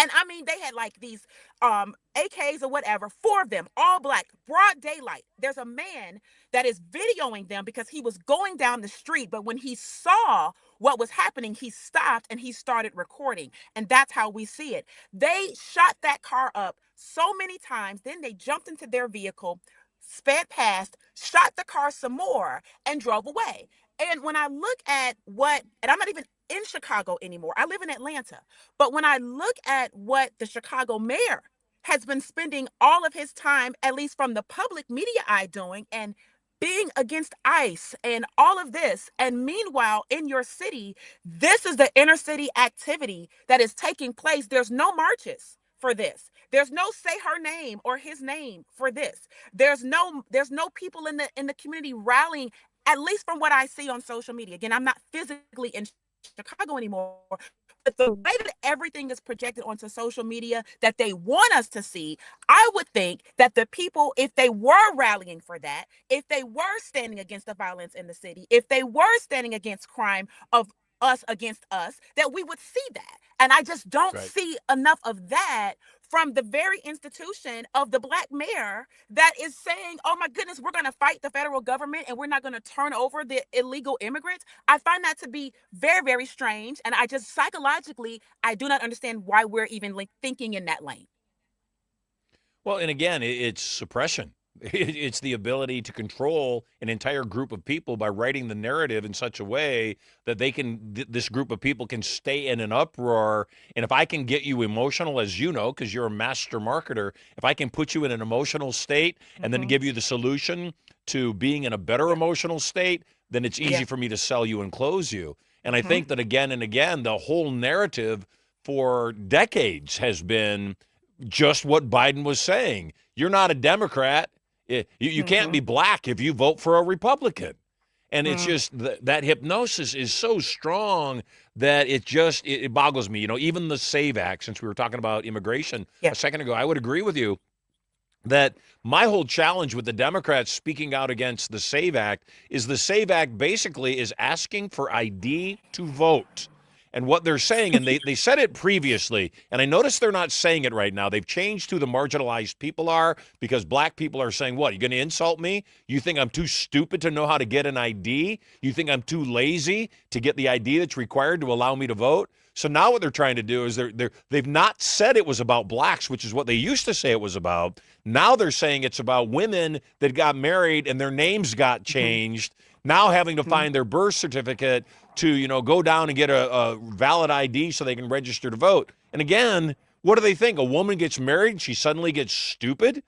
And I mean, they had like these AKs or whatever, 4 of them, all black, broad daylight. There's a man that is videoing them because he was going down the street. But when he saw what was happening, he stopped and he started recording. And that's how we see it. They shot that car up so many times. Then they jumped into their vehicle, sped past, shot the car some more, and drove away. And when I look at and I'm not even in Chicago anymore. I live in Atlanta. But when I look at what the Chicago mayor has been spending all of his time, at least from the public media eye, doing, and being against ICE and all of this. And meanwhile, in your city, this is the inner city activity that is taking place. There's no marches for this. There's no say her name or his name for this. There's no people in the community rallying, at least from what I see on social media. Again, I'm not physically in Chicago anymore, but the way that everything is projected onto social media that they want us to see, I would think that the people, if they were rallying for that, if they were standing against the violence in the city, if they were standing against crime of us against us, that we would see that. And I just don't see enough of that from the very institution of the Black mayor that is saying, oh my goodness, we're going to fight the federal government and we're not going to turn over the illegal immigrants. I find that to be very, very strange. And I just psychologically, I do not understand why we're even thinking in that lane. Well, and again, it's suppression. It's the ability to control an entire group of people by writing the narrative in such a way that this group of people can stay in an uproar. And if I can get you emotional, as you know, because you're a master marketer, if I can put you in an emotional state and then give you the solution to being in a better emotional state, then it's easy for me to sell you and close you. And I think that again and again, the whole narrative for decades has been just what Biden was saying. You're not a Democrat. You can't be Black if you vote for a Republican. And it's just that hypnosis is so strong that it boggles me. You know, even the SAVE Act, since we were talking about immigration a second ago, I would agree with you that my whole challenge with the Democrats speaking out against the SAVE Act is the SAVE Act basically is asking for ID to vote. And what they're saying, and they said it previously, and I notice they're not saying it right now. They've changed who the marginalized people are because Black people are saying, what, you're going to insult me? You think I'm too stupid to know how to get an ID? You think I'm too lazy to get the ID that's required to allow me to vote? So now what they're trying to do is they've not said it was about Blacks, which is what they used to say it was about. Now they're saying it's about women that got married and their names got changed, now having to find their birth certificate to, you know, go down and get a valid ID so they can register to vote. And again, what do they think? A woman gets married, she suddenly gets stupid?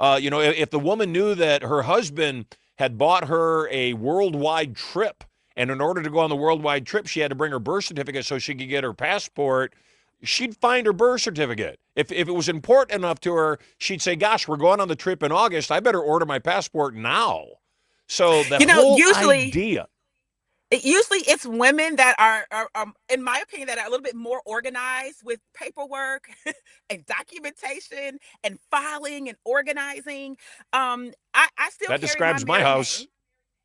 You know, if the woman knew that her husband had bought her a worldwide trip, and in order to go on the worldwide trip, she had to bring her birth certificate so she could get her passport, she'd find her birth certificate. If it was important enough to her, she'd say, gosh, we're going on the trip in August. I better order my passport now. So the whole idea. Usually it's women that are, in my opinion, that are a little bit more organized with paperwork and documentation and filing and organizing. I still that describes my house. Name.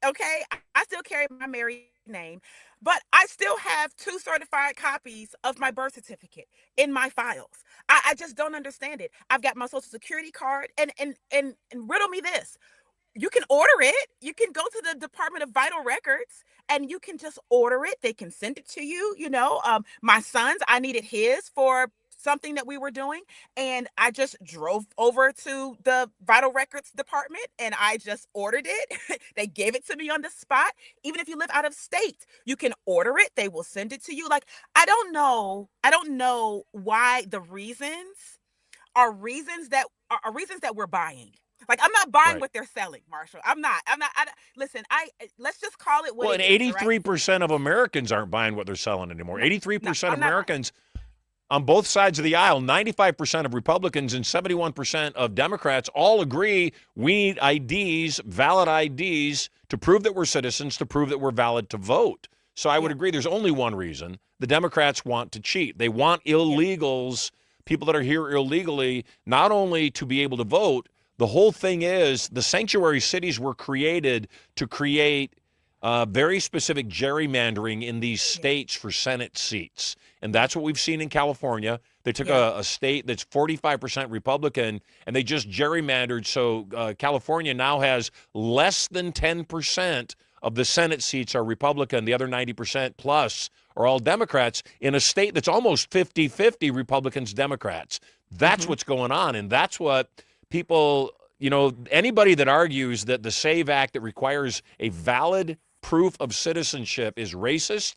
Okay, I still carry my married name, but I still have 2 certified copies of my birth certificate in my files. I just don't understand it. I've got my social security card, and riddle me this. You can order it. You can go to the Department of Vital Records and you can just order it. They can send it to you. You know, my son's, I needed his for something that we were doing. And I just drove over to the Vital Records department and I just ordered it. They gave it to me on the spot. Even if you live out of state, you can order it. They will send it to you. Like, I don't know why the reasons are reasons that we're buying. Like, I'm not buying what they're selling, Marshall. I'm not. Listen, let's just call it what it is. Well, and 83% of Americans aren't buying what they're selling anymore. 83% of Americans on both sides of the aisle, 95% of Republicans and 71% of Democrats all agree we need IDs, valid IDs, to prove that we're citizens, to prove that we're valid to vote. So I would agree there's only one reason. The Democrats want to cheat. They want illegals, people that are here illegally, not only to be able to vote. The whole thing is the sanctuary cities were created to create very specific gerrymandering in these states for Senate seats. And that's what we've seen in California. They took a state that's 45% Republican, and they just gerrymandered. So California now has less than 10% of the Senate seats are Republican. The other 90% plus are all Democrats in a state that's almost 50-50 Republicans, Democrats. That's what's going on, and that's what people, you know, anybody that argues that the SAVE Act that requires a valid proof of citizenship is racist,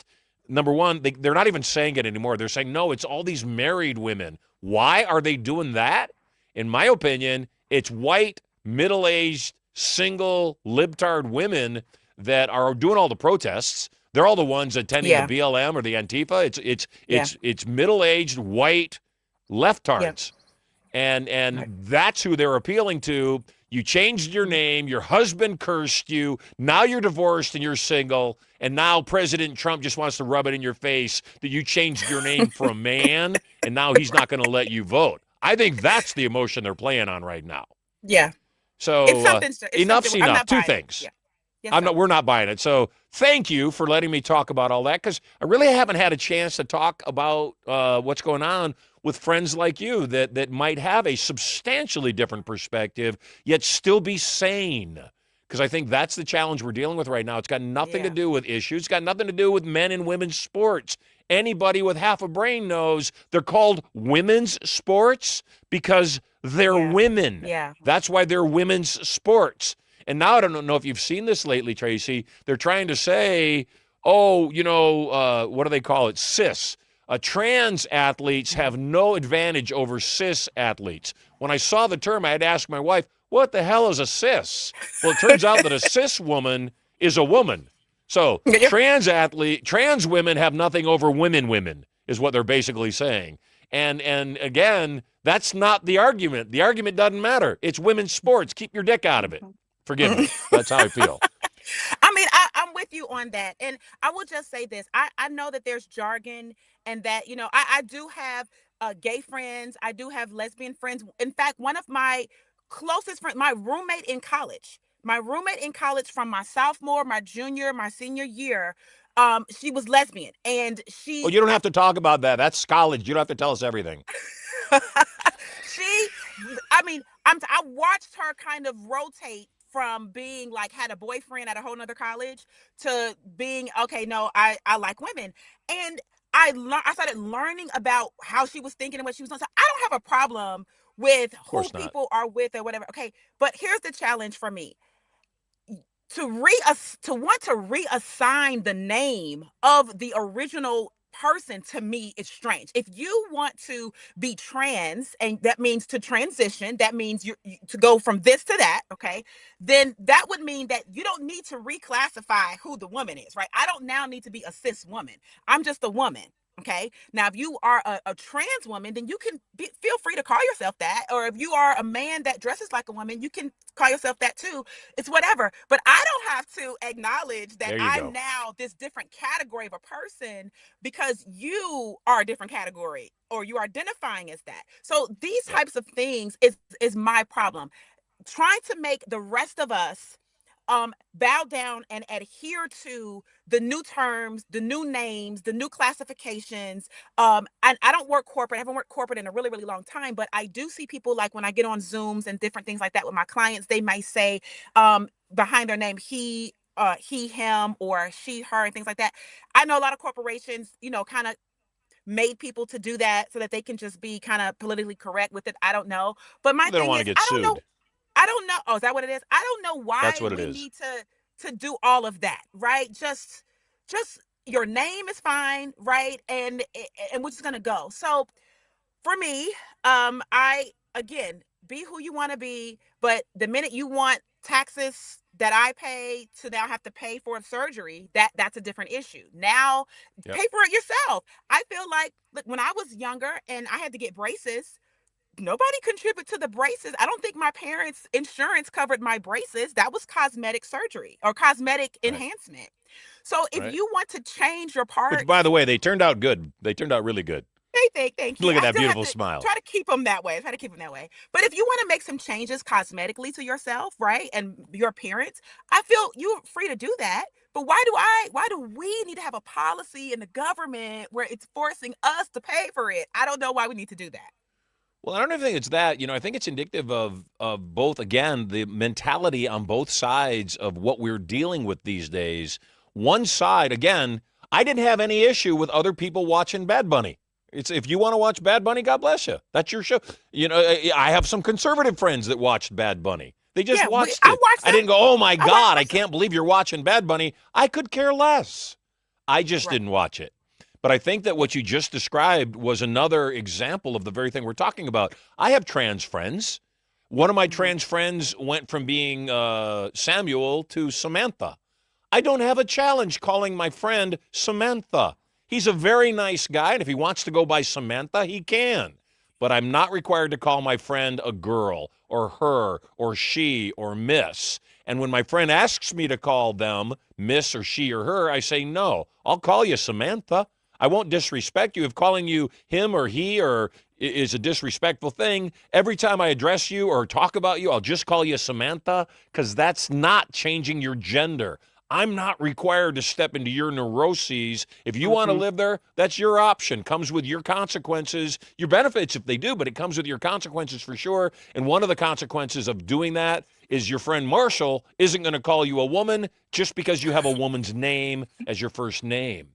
number one, they're not even saying it anymore. They're saying, no, it's all these married women. Why are they doing that? In my opinion, it's white, middle-aged, single, libtard women that are doing all the protests. They're all the ones attending the BLM or the Antifa. It's middle-aged, white, leftards. And that's who they're appealing to. You changed your name. Your husband cursed you. Now you're divorced and you're single. And now President Trump just wants to rub it in your face that you changed your name for a man, and now he's not going to let you vote. I think that's the emotion they're playing on right now. Yeah. So it's something, enough's enough. Two things. Yes, sir. We're not buying it. So thank you for letting me talk about all that, because I really haven't had a chance to talk about what's going on with friends like you that might have a substantially different perspective, yet still be sane. Because I think that's the challenge we're dealing with right now. It's got nothing to do with issues. It's got nothing to do with men and women's sports. Anybody with half a brain knows they're called women's sports because they're women. Yeah. That's why they're women's sports. And now I don't know if you've seen this lately, Tracy. They're trying to say, what do they call it? Cis. Trans athletes have no advantage over cis athletes. When I saw the term, I had to ask my wife, what the hell is a cis? Well, it turns out that a cis woman is a woman. So trans women have nothing over women, is what they're basically saying. And again, that's not the argument. The argument doesn't matter. It's women's sports. Keep your dick out of it. Forgive me. That's how I feel. I mean, I'm with you on that. And I will just say this. I know that there's jargon and that, I do have gay friends. I do have lesbian friends. In fact, one of my closest friends, my roommate in college from my sophomore, my junior, my senior year, she was lesbian. And she... Oh, you don't have to talk about that. That's college. You don't have to tell us everything. I watched her kind of rotate from being like had a boyfriend at a whole nother college to being, okay, no, I like women. And I started learning about how she was thinking and what she was doing. So I don't have a problem with who people are with or whatever. Okay. But here's the challenge for me. To want to reassign the name of the original person, to me, is strange. If you want to be trans, and that means to transition, that means you to go from this to that, okay, then that would mean that you don't need to reclassify who the woman is, right? I don't now need to be a cis woman. I'm just a woman. Okay. Now, if you are a trans woman, then you can feel free to call yourself that. Or if you are a man that dresses like a woman, you can call yourself that too. It's whatever. But I don't have to acknowledge that I'm now this different category of a person because you are a different category or you're identifying as that. So these types of things is my problem. Trying to make the rest of us bow down and adhere to the new terms, the new names, the new classifications. And I don't work corporate. I haven't worked corporate in a really, really long time, but I do see people, like when I get on Zooms and different things like that with my clients, they might say behind their name, he, him, or she, her, and things like that. I know a lot of corporations, kind of made people to do that so that they can just be kind of politically correct with it. I don't know. But my thing is, I don't know. Oh, is that what it is? I don't know why we need to do all of that, right? Just your name is fine, right? And we're just gonna go. So for me, again, be who you want to be, but the minute you want taxes that I pay to now have to pay for a surgery, that's a different issue. Now, pay for it yourself. I feel like, look, when I was younger and I had to get braces, nobody contributed to the braces. I don't think my parents' insurance covered my braces. That was cosmetic surgery or cosmetic enhancement. So if you want to change your parts... Which, by the way, they turned out good. They turned out really good. Thank you. Look at that beautiful smile. Try to keep them that way. But if you want to make some changes cosmetically to yourself, right, and your appearance, I feel you're free to do that. But why do we need to have a policy in the government where it's forcing us to pay for it? I don't know why we need to do that. Well, I don't think it's that. I think it's indicative of both, again, the mentality on both sides of what we're dealing with these days. One side, again, I didn't have any issue with other people watching Bad Bunny. If you want to watch Bad Bunny, God bless you. That's your show. I have some conservative friends that watched Bad Bunny. They just watched it. I didn't go, oh, my God, I can't believe you're watching Bad Bunny. I could care less. I just didn't watch it. But I think that what you just described was another example of the very thing we're talking about. I have trans friends. One of my trans friends went from being Samuel to Samantha. I don't have a challenge calling my friend Samantha. He's a very nice guy, and if he wants to go by Samantha, he can. But I'm not required to call my friend a girl or her or she or miss. And when my friend asks me to call them miss or she or her, I say, no, I'll call you Samantha. I won't disrespect you. If calling you him or he or is a disrespectful thing. Every time I address you or talk about you, I'll just call you Samantha, because that's not changing your gender. I'm not required to step into your neuroses. If you want to live there, that's your option. Comes with your consequences, your benefits if they do, but it comes with your consequences for sure. And one of the consequences of doing that is your friend Marshall isn't going to call you a woman just because you have a woman's name as your first name.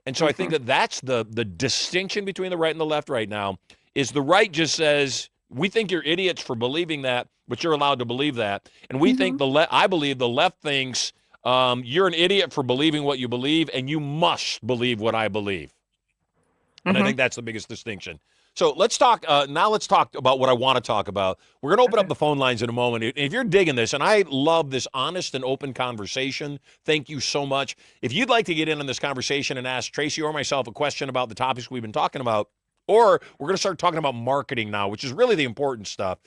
And so I think that that's the distinction between the right and the left right now. Is the right just says, we think you're idiots for believing that, but you're allowed to believe that. And we think I believe the left thinks you're an idiot for believing what you believe, and you must believe what I believe. And I think that's the biggest distinction. So let's talk, now let's talk about what I want to talk about. We're going to open up the phone lines in a moment. If you're digging this, and I love this honest and open conversation, thank you so much. If you'd like to get in on this conversation and ask Tracey or myself a question about the topics we've been talking about, or we're going to start talking about marketing now, which is really the important stuff.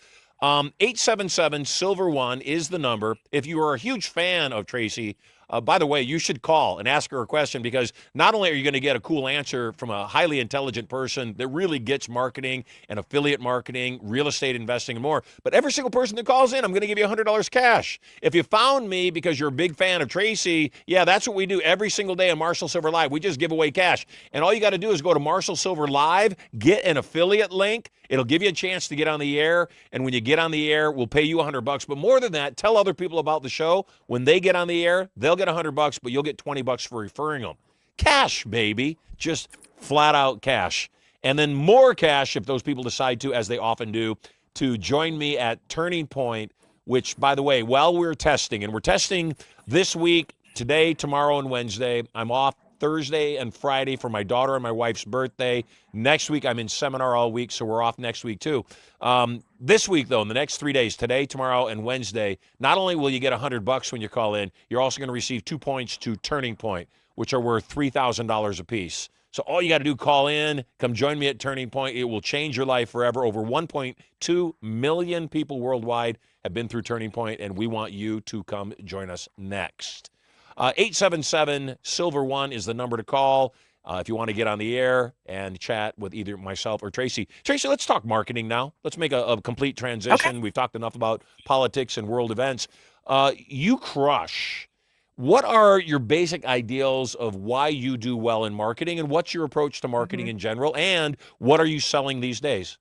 877-SILVER1 is the number. If you are a huge fan of Tracey, by the way, you should call and ask her a question, because not only are you going to get a cool answer from a highly intelligent person that really gets marketing and affiliate marketing, real estate investing, and more, but every single person that calls in, I'm going to give you $100 cash. If you found me because you're a big fan of Tracey, yeah, that's what we do every single day on Marshall Silver Live. We just give away cash. And all you got to do is go to Marshall Silver Live, get an affiliate link. It'll give you a chance to get on the air. And when you get on the air, we'll pay you $100. But more than that, tell other people about the show. When they get on the air, they'll get $100, but you'll get $20 for referring them. Cash, baby. Just flat out cash. And then more cash if those people decide to, as they often do, to join me at Turning Point, which, by the way, while we're testing, and we're testing this week, today, tomorrow, and Wednesday. I'm off Thursday and Friday for my daughter and my wife's birthday. Next week, I'm in seminar all week, so we're off next week too. This week, though, in the next 3 days, today, tomorrow, and Wednesday, not only will you get $100 when you call in, you're also going to receive 2 points to Turning Point, which are worth $3,000 a piece. So all you got to do, call in, come join me at Turning Point. It will change your life forever. Over 1.2 million people worldwide have been through Turning Point, and we want you to come join us next. 877-SILVER1 is the number to call if you want to get on the air and chat with either myself or Tracey. Tracey, let's talk marketing now. Let's make a complete transition. Okay. We've talked enough about politics and world events. You crush. What are your basic ideals of why you do well in marketing, and what's your approach to marketing in general, and what are you selling these days?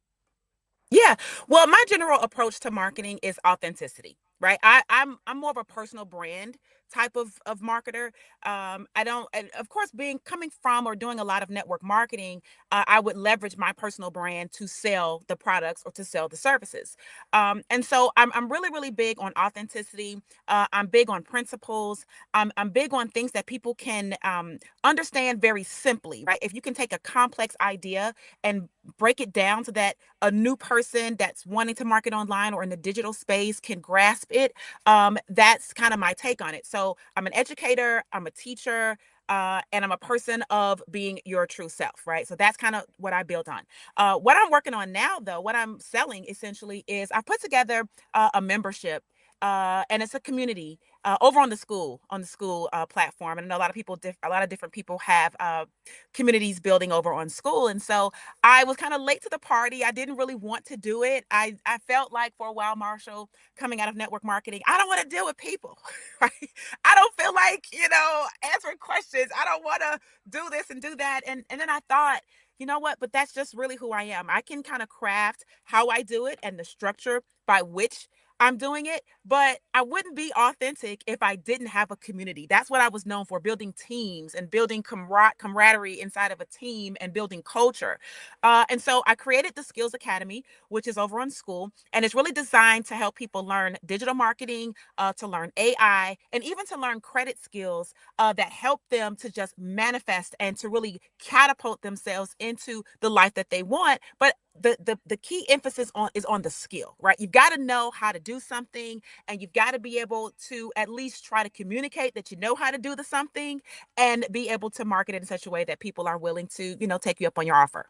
Yeah. Well, my general approach to marketing is authenticity, right? I'm more of a personal brand type of marketer. I don't, and of course, coming from or doing a lot of network marketing, I would leverage my personal brand to sell the products or to sell the services. And so I'm really, really big on authenticity. I'm big on principles. I'm big on things that people can understand very simply, right? If you can take a complex idea and break it down so that a new person that's wanting to market online or in the digital space can grasp it, that's kind of my take on it. So I'm an educator, I'm a teacher, and I'm a person of being your true self, right? So that's kind of what I build on. What I'm working on now, though, what I'm selling essentially is I put together a membership, and it's a community over on the school platform. And I know a lot of different people have communities building over on school. And so I was kind of late to the party. I didn't really want to do it. I felt like for a while, Marshall, coming out of network marketing, I don't want to deal with people, right? I don't feel like, answering questions. I don't want to do this and do that. And then I thought, you know what? But that's just really who I am. I can kind of craft how I do it and the structure by which I'm doing it, but I wouldn't be authentic if I didn't have a community. That's what I was known for, building teams and building camaraderie inside of a team and building culture. And so I created the Skills Academy, which is over on school, and it's really designed to help people learn digital marketing, to learn AI, and even to learn credit skills that help them to just manifest and to really catapult themselves into the life that they want. But the key emphasis is on the skill, right? You've got to know how to do something, and you've got to be able to at least try to communicate that you know how to do the something, and be able to market it in such a way that people are willing to, take you up on your offer.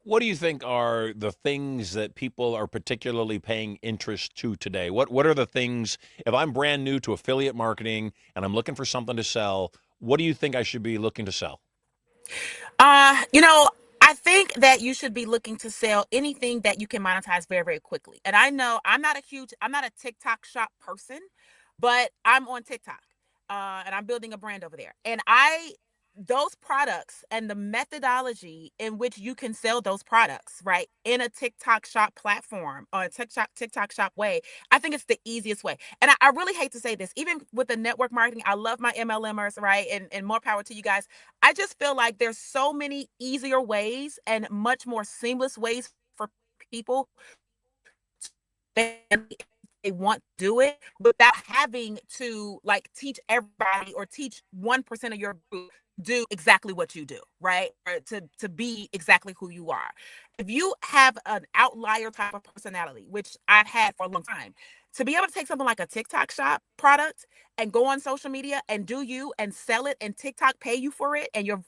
What do you think are the things that people are particularly paying interest to today? What are the things, if I'm brand new to affiliate marketing and I'm looking for something to sell, what do you think I should be looking to sell? I I think that you should be looking to sell anything that you can monetize very, very quickly. And I know I'm not a TikTok shop person, but I'm on TikTok, and I'm building a brand over there. And those products and the methodology in which you can sell those products, right, in a TikTok shop platform or a TikTok shop way, I think it's the easiest way. And I really hate to say this, even with the network marketing, I love my MLMers, right? And more power to you guys. I just feel like there's so many easier ways and much more seamless ways for people they want to do it without having to like teach everybody or teach 1% of your group do exactly what you do, right? Or to be exactly who you are. If you have an outlier type of personality, which I've had for a long time, to be able to take something like a TikTok shop product and go on social media and do you and sell it and TikTok pay you for it and your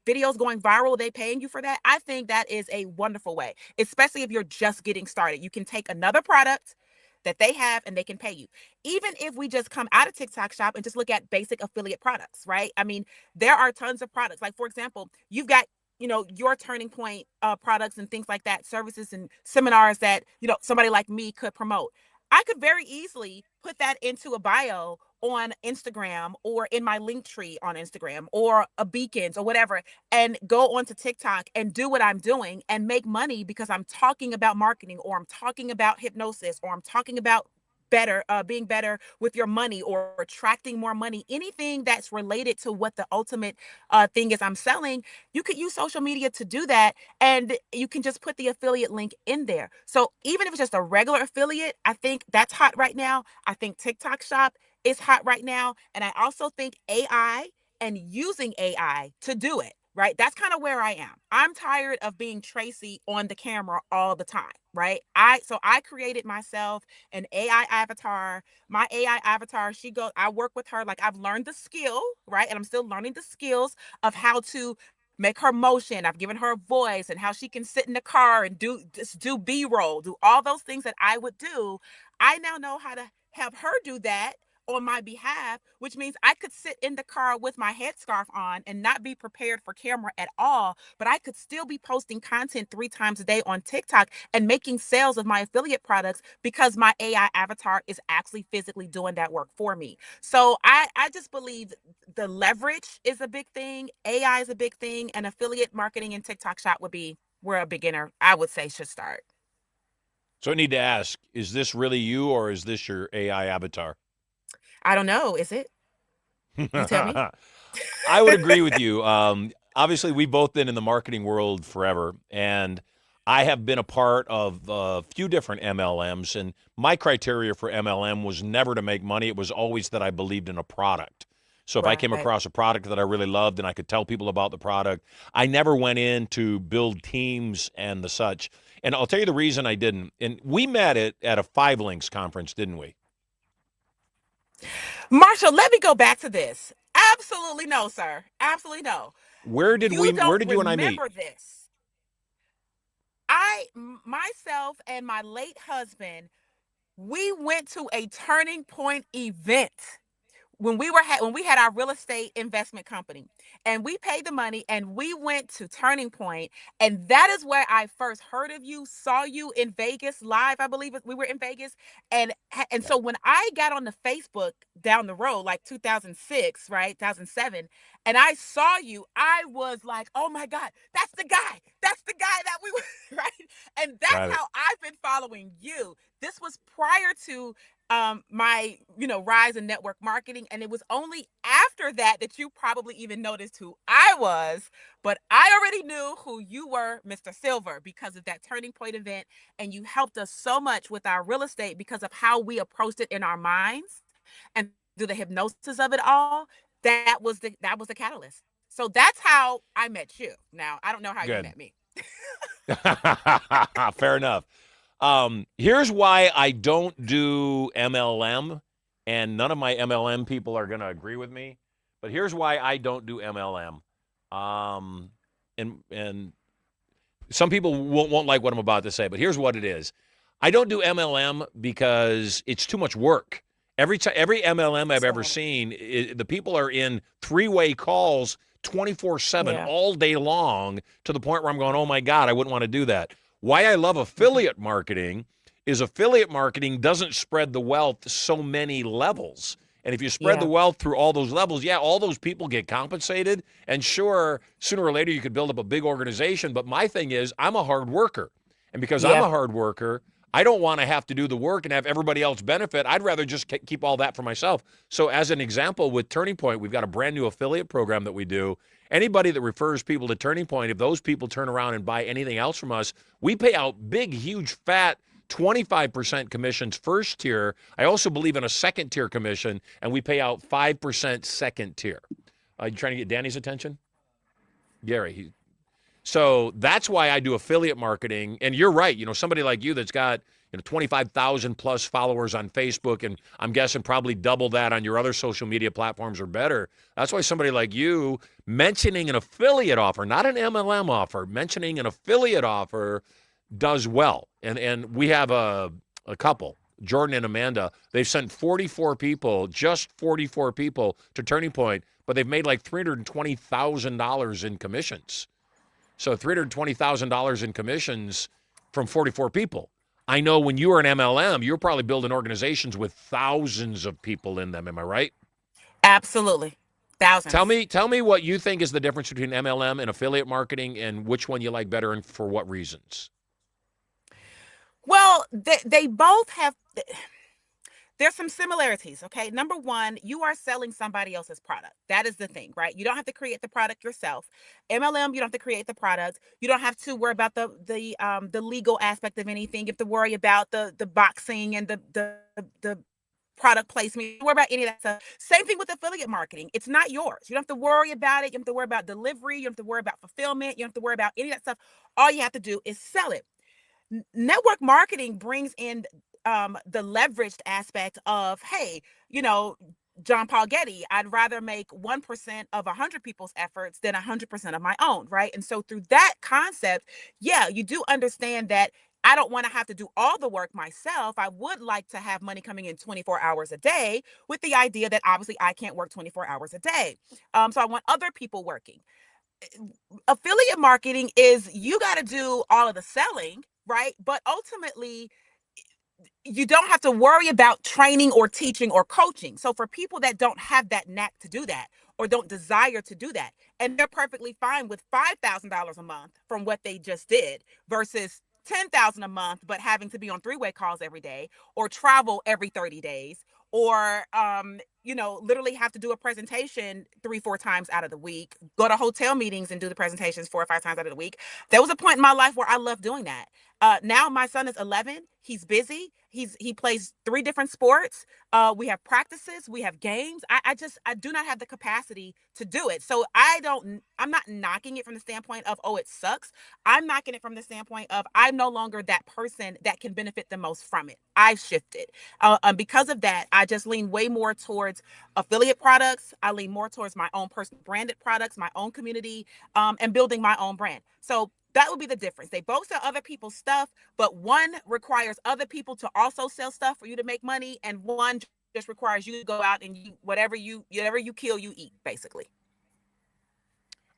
videos going viral, they paying you for that. I think that is a wonderful way, especially if you're just getting started. You can take another product that they have and they can pay you. Even if we just come out of TikTok shop and just look at basic affiliate products, right? I mean, there are tons of products. Like, for example, you've got your turning point products and things like that, services and seminars that somebody like me could promote. I could very easily put that into a bio on Instagram or in my link tree on Instagram or a beacons or whatever, and go onto TikTok and do what I'm doing and make money because I'm talking about marketing, or I'm talking about hypnosis, or I'm talking about being better with your money or attracting more money. Anything that's related to what the ultimate thing is I'm selling, you could use social media to do that, and you can just put the affiliate link in there. So even if it's just a regular affiliate, I think that's hot right now. I think TikTok shop is hot right now, and I also think AI and using AI to do it, right? That's kind of where I am. I'm tired of being Tracey on the camera all the time, right? So I created myself an AI avatar. My AI avatar, I work with her, like I've learned the skill, right? And I'm still learning the skills of how to make her motion. I've given her a voice and how she can sit in the car and do B-roll, do all those things that I would do. I now know how to have her do that on my behalf, which means I could sit in the car with my headscarf on and not be prepared for camera at all, but I could still be posting content 3 times a day on TikTok and making sales of my affiliate products because my AI avatar is actually physically doing that work for me. So I just believe the leverage is a big thing, AI is a big thing, and affiliate marketing and TikTok shop would be where a beginner, I would say, should start. So I need to ask, is this really you or is this your AI avatar? I don't know. Is it? You tell me. I would agree with you. Obviously, we've both been in the marketing world forever, and I have been a part of a few different MLMs, and my criteria for MLM was never to make money. It was always that I believed in a product. So if I came across a product that I really loved and I could tell people about the product, I never went in to build teams and the such. And I'll tell you the reason I didn't. And we met at a 5 Links conference, didn't we? Marshall, let me go back to this. Absolutely no, sir. Absolutely no. Where did you and I meet? Remember this. Myself and my late husband, we went to a Turning Point event when we had our real estate investment company, and we paid the money and we went to Turning Point, and that is where I first heard of you, saw you in Vegas live. I believe we were in Vegas, and so when I got on the Facebook down the road, like 2006, right, 2007, and I saw you, I was like, oh my God, that's the guy that we were right, and that's how I've been following you. This was prior to my rise in network marketing, and it was only after that you probably even noticed who I was, but I already knew who you were, Mr. Silver, because of that Turning Point event, and you helped us so much with our real estate because of how we approached it in our minds and through the hypnosis of it all. That was the catalyst. So that's how I met you. Now I don't know how you met me. Fair enough. Here's why I don't do MLM, and none of my MLM people are going to agree with me, but here's why I don't do MLM. And some people won't like what I'm about to say, but here's what it is. I don't do MLM because it's too much work. Every MLM I've ever seen, the people are in 3-way calls 24/7 Yeah. all day long, to the point where I'm going, oh my God, I wouldn't want to do that. Why I love affiliate marketing is affiliate marketing doesn't spread the wealth so many levels. And if you spread the Yeah. wealth through all those levels, yeah, all those people get compensated. And sure, sooner or later you could build up a big organization. But my thing is, I'm a hard worker. And because I'm Yeah. a hard worker, I don't want to have to do the work and have everybody else benefit. I'd rather just keep all that for myself. So as an example, with Turning Point, we've got a brand new affiliate program that we do. Anybody that refers people to Turning Point, if those people turn around and buy anything else from us, we pay out big, huge, fat 25% commissions first tier. I also believe in a second tier commission, and we pay out 5% second tier. You trying to get Danny's attention? Gary. So that's why I do affiliate marketing. And you're right. Somebody like you that's got 25,000 plus followers on Facebook, and I'm guessing probably double that on your other social media platforms or better. That's why somebody like you mentioning an affiliate offer, not an MLM offer, mentioning an affiliate offer does well. And we have a couple, Jordan and Amanda. They've sent 44 people, just 44 people to Turning Point, but they've made like $320,000 in commissions. So $320,000 in commissions from 44 people. I know when you were an MLM, you're probably building organizations with thousands of people in them. Am I right? Absolutely. Thousands. Tell me what you think is the difference between MLM and affiliate marketing, and which one you like better and for what reasons. Well, they both have, there's some similarities, okay? Number one, you are selling somebody else's product. That is the thing, right? You don't have to create the product yourself. MLM, you don't have to create the product. You don't have to worry about the legal aspect of anything. You have to worry about the boxing and the product placement. You don't worry about any of that stuff. Same thing with affiliate marketing. It's not yours. You don't have to worry about it. You don't have to worry about delivery. You don't have to worry about fulfillment. You don't have to worry about any of that stuff. All you have to do is sell it. Network marketing brings in the leveraged aspect of, hey, John Paul Getty, I'd rather make 1% of 100 people's efforts than 100% of my own, right? And so through that concept, yeah, you do understand that I don't want to have to do all the work myself. I would like to have money coming in 24 hours a day, with the idea that obviously I can't work 24 hours a day. So I want other people working. Affiliate marketing is, you got to do all of the selling, right? But ultimately, you don't have to worry about training or teaching or coaching. So for people that don't have that knack to do that, or don't desire to do that, and they're perfectly fine with $5,000 a month from what they just did versus 10,000 a month, but having to be on three-way calls every day, or travel every 30 days, or literally have to do a presentation 3-4 times out of the week, go to hotel meetings and do the presentations 4 or 5 times out of the week. There was a point in my life where I loved doing that. Now my son is 11. He's busy. He plays 3 different sports. We have practices. We have games. I do not have the capacity to do it. So I'm not knocking it from the standpoint of, oh, it sucks. I'm knocking it from the standpoint of, I'm no longer that person that can benefit the most from it. I've shifted. Because of that, I just lean way more towards affiliate products. I lean more towards my own personal branded products, my own community, and building my own brand. So that would be the difference. They both sell other people's stuff, but one requires other people to also sell stuff for you to make money, and one just requires you to go out and whatever you kill, you eat, basically.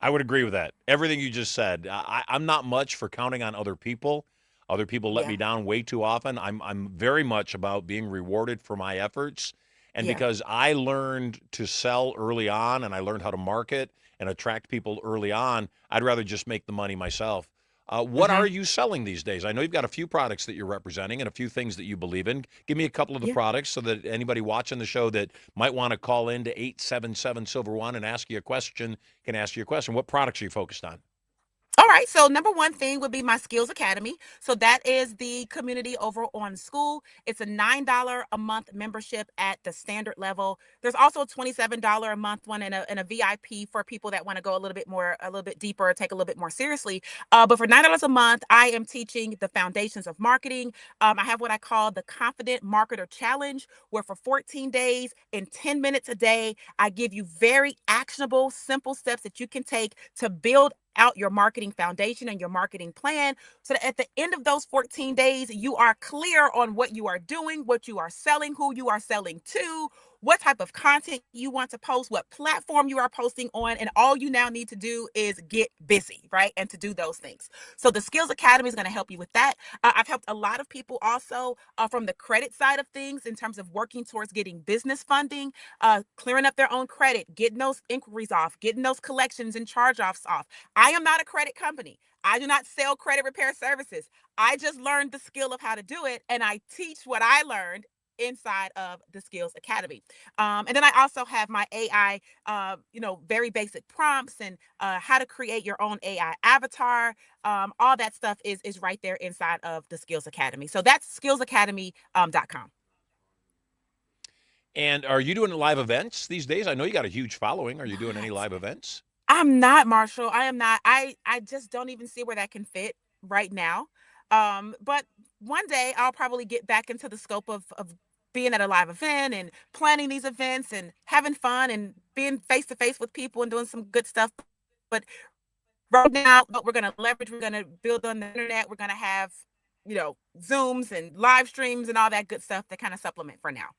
I would agree with that. Everything you just said. I'm not much for counting on other people. Other people let Yeah. me down way too often. I'm very much about being rewarded for my efforts. And Yeah. because I learned to sell early on, and I learned how to market and attract people early on, I'd rather just make the money myself. What are you selling these days? I know you've got a few products that you're representing and a few things that you believe in. Give me a couple of the Yeah. products so that anybody watching the show that might want to call in to 877-SILVER1 and ask you a question can ask you a question. What products are you focused on? All right. So number one thing would be my Skills Academy. So that is the community over on School. It's a $9 a month membership at the standard level. There's also a $27 a month one and a VIP for people that want to go a little bit deeper, take a little bit more seriously. But for $9 a month, I am teaching the foundations of marketing. I have what I call the Confident Marketer Challenge, where for 14 days in 10 minutes a day, I give you very actionable, simple steps that you can take to build out your marketing foundation and your marketing plan, so that at the end of those 14 days, you are clear on what you are doing, what you are selling, who you are selling to, what type of content you want to post, what platform you are posting on, and all you now need to do is get busy, right? And to do those things. So the Skills Academy is going to help you with that. I've helped a lot of people also from the credit side of things in terms of working towards getting business funding, clearing up their own credit, getting those inquiries off, getting those collections and charge offs off. I am not a credit company. I do not sell credit repair services. I just learned the skill of how to do it, and I teach what I learned inside of the Skills Academy. And then I also have my AI, very basic prompts and how to create your own AI avatar. All that stuff is right there inside of the Skills Academy. So that's skillsacademy.com. And are you doing live events these days? I know you got a huge following. Are you doing any live events? I'm not, Marshall. I am not. I just don't even see where that can fit right now. But one day I'll probably get back into the scope of being at a live event and planning these events and having fun and being face to face with people and doing some good stuff. But right now, what we're gonna leverage, we're gonna build on the internet. We're gonna have, Zooms and live streams and all that good stuff that kind of supplement for now.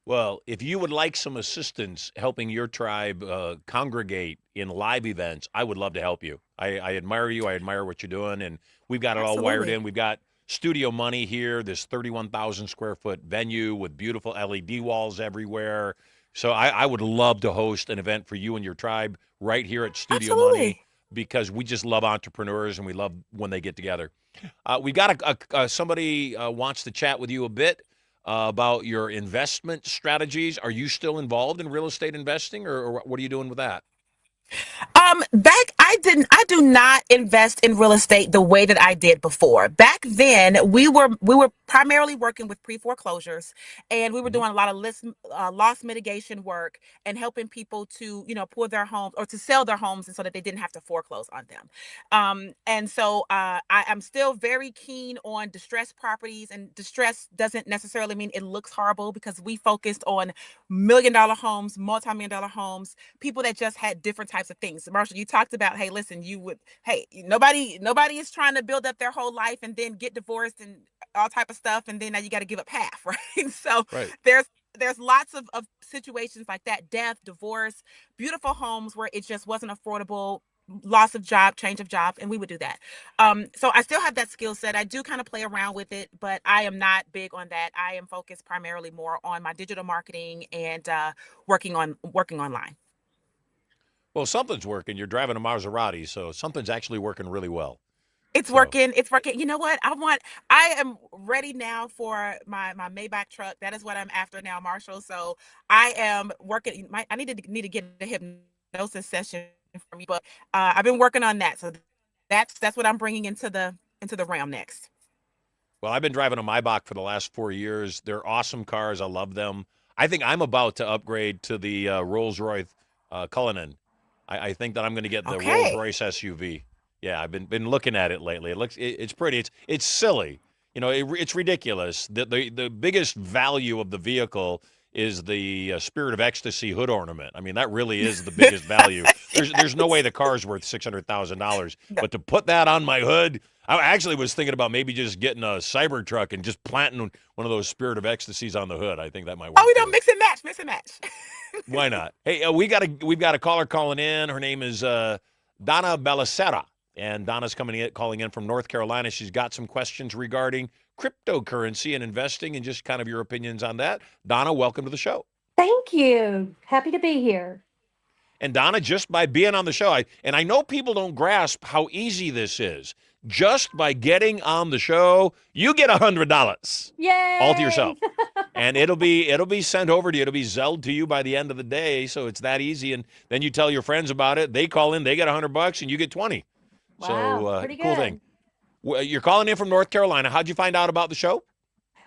Well, if you would like some assistance helping your tribe congregate in live events, I would love to help you. I admire you. I admire what you're doing. And we've got it all wired Absolutely. in. We've got studio money here, this 31,000 square foot venue with beautiful LED walls everywhere. So I would love to host an event for you and your tribe right here at Studio Money Absolutely. because we just love entrepreneurs and we love when they get together. We got somebody wants to chat with you a bit about your investment strategies. Are you still involved in real estate investing, or what are you doing with that? Back I do not invest in real estate the way that I did before. Back then, we were primarily working with pre-foreclosures, and we were Hmm. doing a lot of loss mitigation work and helping people to, pull their homes or to sell their homes and so that they didn't have to foreclose on them. And so I'm still very keen on distressed properties, and distress doesn't necessarily mean it looks horrible because we focused on $1 million homes, multi-million dollar homes, people that just had different types of things. Marshall, you talked about, hey, listen, hey, nobody is trying to build up their whole life and then get divorced and all type of stuff, and then now you got to give up half, right? So Right. there's lots of situations like that: death, divorce, beautiful homes where it just wasn't affordable, loss of job, change of job, and we would do that. So I still have that skill set. I do kind of play around with it, but I am not big on that. I am focused primarily more on my digital marketing and working online. Well, something's working. You're driving a Maserati, so something's actually working really well. It's So, working. It's working. You know what? I am ready now for my Maybach truck. That is what I'm after now, Marshall. So I am working. I need to get a hypnosis session for me, but I've been working on that. So that's what I'm bringing into the realm next. well, I've been driving a Maybach for the last 4 years. They're awesome cars. I love them. I think I'm about to upgrade to the Rolls-Royce Cullinan. I think that I'm going to get the Okay. Rolls-Royce SUV. Yeah, I've been looking at it lately. It's pretty. It's silly. It's ridiculous. The biggest value of the vehicle is the Spirit of Ecstasy hood ornament. I mean, that really is the biggest value. There's no way the car's worth $600,000, No. but to put that on my hood, I actually was thinking about maybe just getting a Cybertruck and just planting one of those Spirit of Ecstasies on the hood. I think that might Oh, work too. mix and match, mix and match. Why not? Hey, we've got a caller calling in. Her name is Donna Bellicera, and Donna's calling in from North Carolina. She's got some questions regarding cryptocurrency and investing, and just kind of your opinions on that. Donna, welcome to the show. Thank you. Happy to be here. And Donna, just by being on the show, I know people don't grasp how easy this is. Just by getting on the show, you get $100 all to yourself. Yay! And it'll be sent over to you. It'll be Zelled to you by the end of the day. So it's that easy. And then you tell your friends about it. They call in. They get $100, and you get 20. So Wow, pretty cool thing. good. Well, you're calling in from North Carolina. How'd you find out about the show?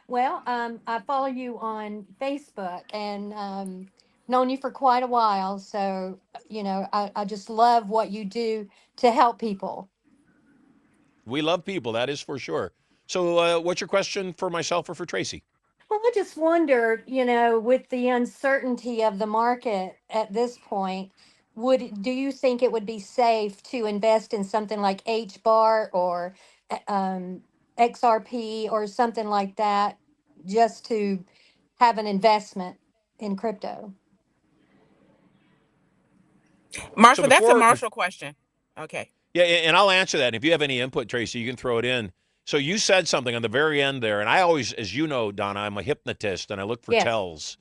Well, I follow you on Facebook and known you for quite a while. So, I just love what you do to help people. We love people. That is for sure. So what's your question for myself or for Tracy? Well, I just wondered, with the uncertainty of the market at this point, do you think it would be safe to invest in something like H bar or XRP or something like that, just to have an investment in crypto? Marshall, that's a before, Marshall question. Okay. yeah, and I'll answer that. And if you have any input, Tracy, you can throw it in. So you said something on the very end there, and I always, as you know, Donna, I'm a hypnotist, and I look for Yes. tells.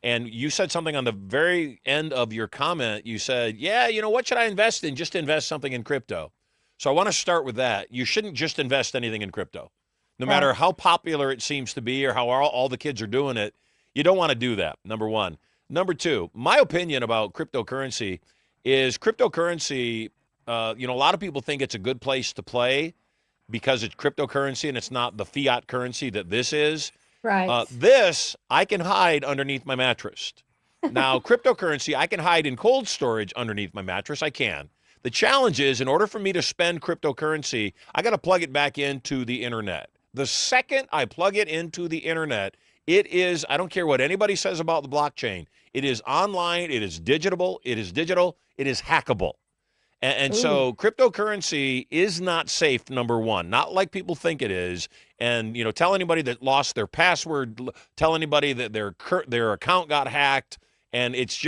And you said something on the very end of your comment. You said, yeah, what should I invest in? Just invest something in crypto. So I want to start with that. You shouldn't just invest anything in crypto. No matter how popular it seems to be or how all the kids are doing it, you don't want to do that, number one. Number two, my opinion about cryptocurrency is cryptocurrency, a lot of people think it's a good place to play because it's cryptocurrency and it's not the fiat currency that this is. Right. This, I can hide underneath my mattress. Now, cryptocurrency, I can hide in cold storage underneath my mattress. I can. The challenge is, in order for me to spend cryptocurrency, I got to plug it back into the internet. The second I plug it into the internet, it is, I don't care what anybody says about the blockchain. It is online, it is digital, it is hackable. And so cryptocurrency is not safe, number one, not like people think it is. And, tell anybody that lost their password, tell anybody that their account got hacked, and it's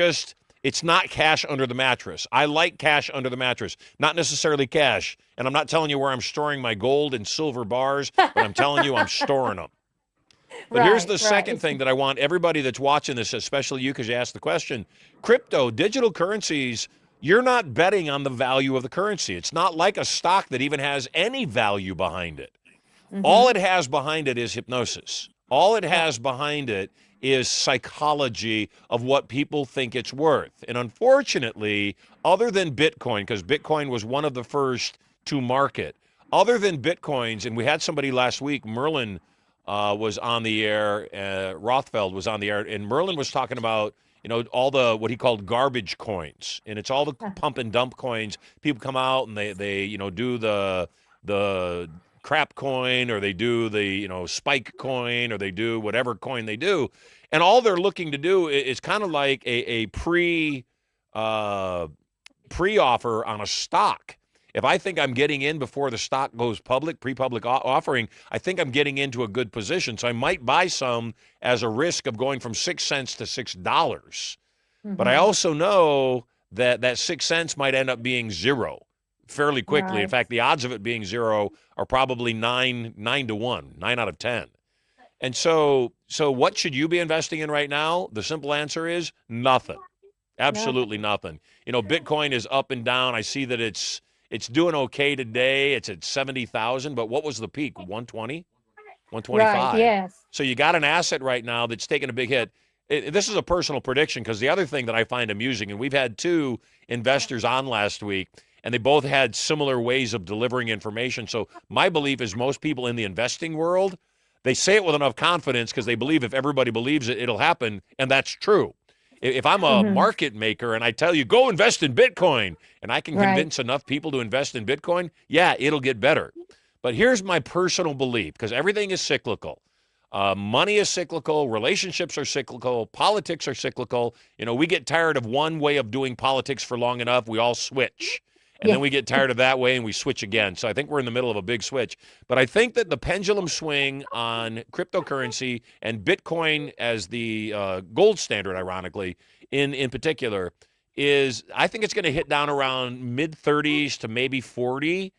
not cash under the mattress. I like cash under the mattress, not necessarily cash. And I'm not telling you where I'm storing my gold and silver bars, but I'm telling you I'm storing them. But here's the second thing that I want everybody that's watching this, especially you because you asked the question, digital currencies, you're not betting on the value of the currency. It's not like a stock that even has any value behind it. Mm-hmm. All it has behind it is hypnosis. All it has behind it is psychology of what people think it's worth. And unfortunately, other than Bitcoin, because Bitcoin was one of the first to market, other than Bitcoins, and we had somebody last week, Merlin was on the air, Rothfeld was on the air, and Merlin was talking about all the what he called garbage coins, and it's all the pump and dump coins. People come out and they do the crap coin, or they do the spike coin, or they do whatever coin they do, and all they're looking to do is kind of like a pre-offer on a stock. If I think I'm getting in before the stock goes public, pre-public offering, I think I'm getting into a good position. So I might buy some as a risk of going from 6 cents to $6. Mm-hmm. But I also know that 6 cents might end up being zero fairly quickly. Right. In fact, the odds of it being zero are probably 9 to 1, 9 out of 10. And so what should you be investing in right now? The simple answer is nothing. Absolutely nothing. Bitcoin is up and down. I see that it's doing okay today. It's at 70,000, but what was the peak? 120? 125. Right, yes. So you got an asset right now that's taking a big hit. This is a personal prediction because the other thing that I find amusing, and we've had two investors on last week, and they both had similar ways of delivering information. So my belief is most people in the investing world, they say it with enough confidence because they believe if everybody believes it, it'll happen, and that's true. If I'm a market maker and I tell you, go invest in Bitcoin, and I can convince enough people to invest in Bitcoin, yeah, it'll get better. But here's my personal belief, because everything is cyclical. Money is cyclical. Relationships are cyclical. Politics are cyclical. We get tired of one way of doing politics for long enough, we all switch. And then we get tired of that way and we switch again. So I think we're in the middle of a big switch. But I think that the pendulum swing on cryptocurrency and Bitcoin as the gold standard, ironically, in particular, is I think it's going to hit down around mid-30s to maybe 40.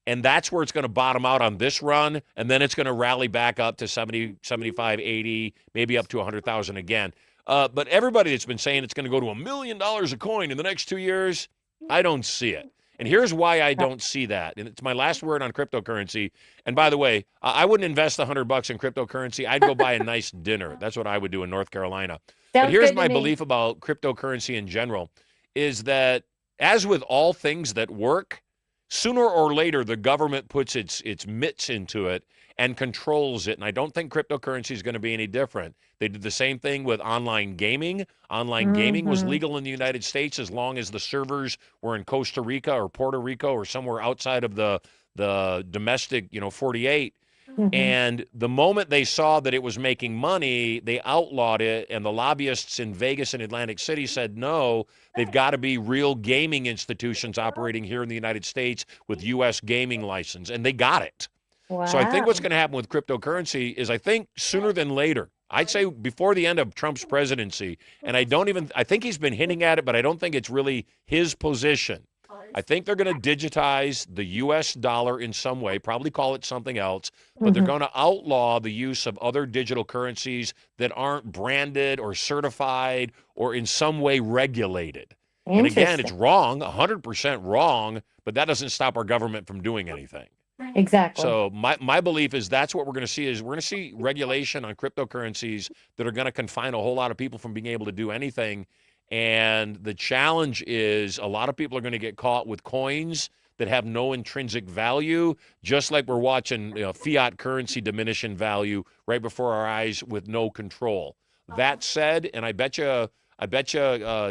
And that's where it's going to bottom out on this run. And then it's going to rally back up to 70, 75, 80, maybe up to 100,000 again. But everybody that's been saying it's going to go to $1 million a coin in the next 2 years, I don't see it. And here's why I don't see that. And it's my last word on cryptocurrency. And by the way, I wouldn't invest $100 in cryptocurrency. I'd go buy a nice dinner. That's what I would do in North Carolina. But here's my belief about cryptocurrency in general, is that as with all things that work, sooner or later the government puts its mitts into it and controls it. And I don't think cryptocurrency is going to be any different. They did the same thing with online gaming. Online gaming was legal in the United States as long as the servers were in Costa Rica or Puerto Rico or somewhere outside of the domestic, 48. And the moment they saw that it was making money, they outlawed it. And the lobbyists in Vegas and Atlantic City said, no, they've got to be real gaming institutions operating here in the United States with U.S. gaming license. And they got it. Wow. So I think what's going to happen with cryptocurrency is I think sooner than later, I'd say before the end of Trump's presidency, and I think he's been hinting at it, but I don't think it's really his position. I think they're going to digitize the U.S. dollar in some way, probably call it something else, but they're going to outlaw the use of other digital currencies that aren't branded or certified or in some way regulated. And again, it's wrong, 100% wrong, but that doesn't stop our government from doing anything. Exactly. So my belief is that's what we're going to see, is we're going to see regulation on cryptocurrencies that are going to confine a whole lot of people from being able to do anything. And the challenge is a lot of people are going to get caught with coins that have no intrinsic value, just like we're watching fiat currency diminish in value right before our eyes with no control. That said, and I bet you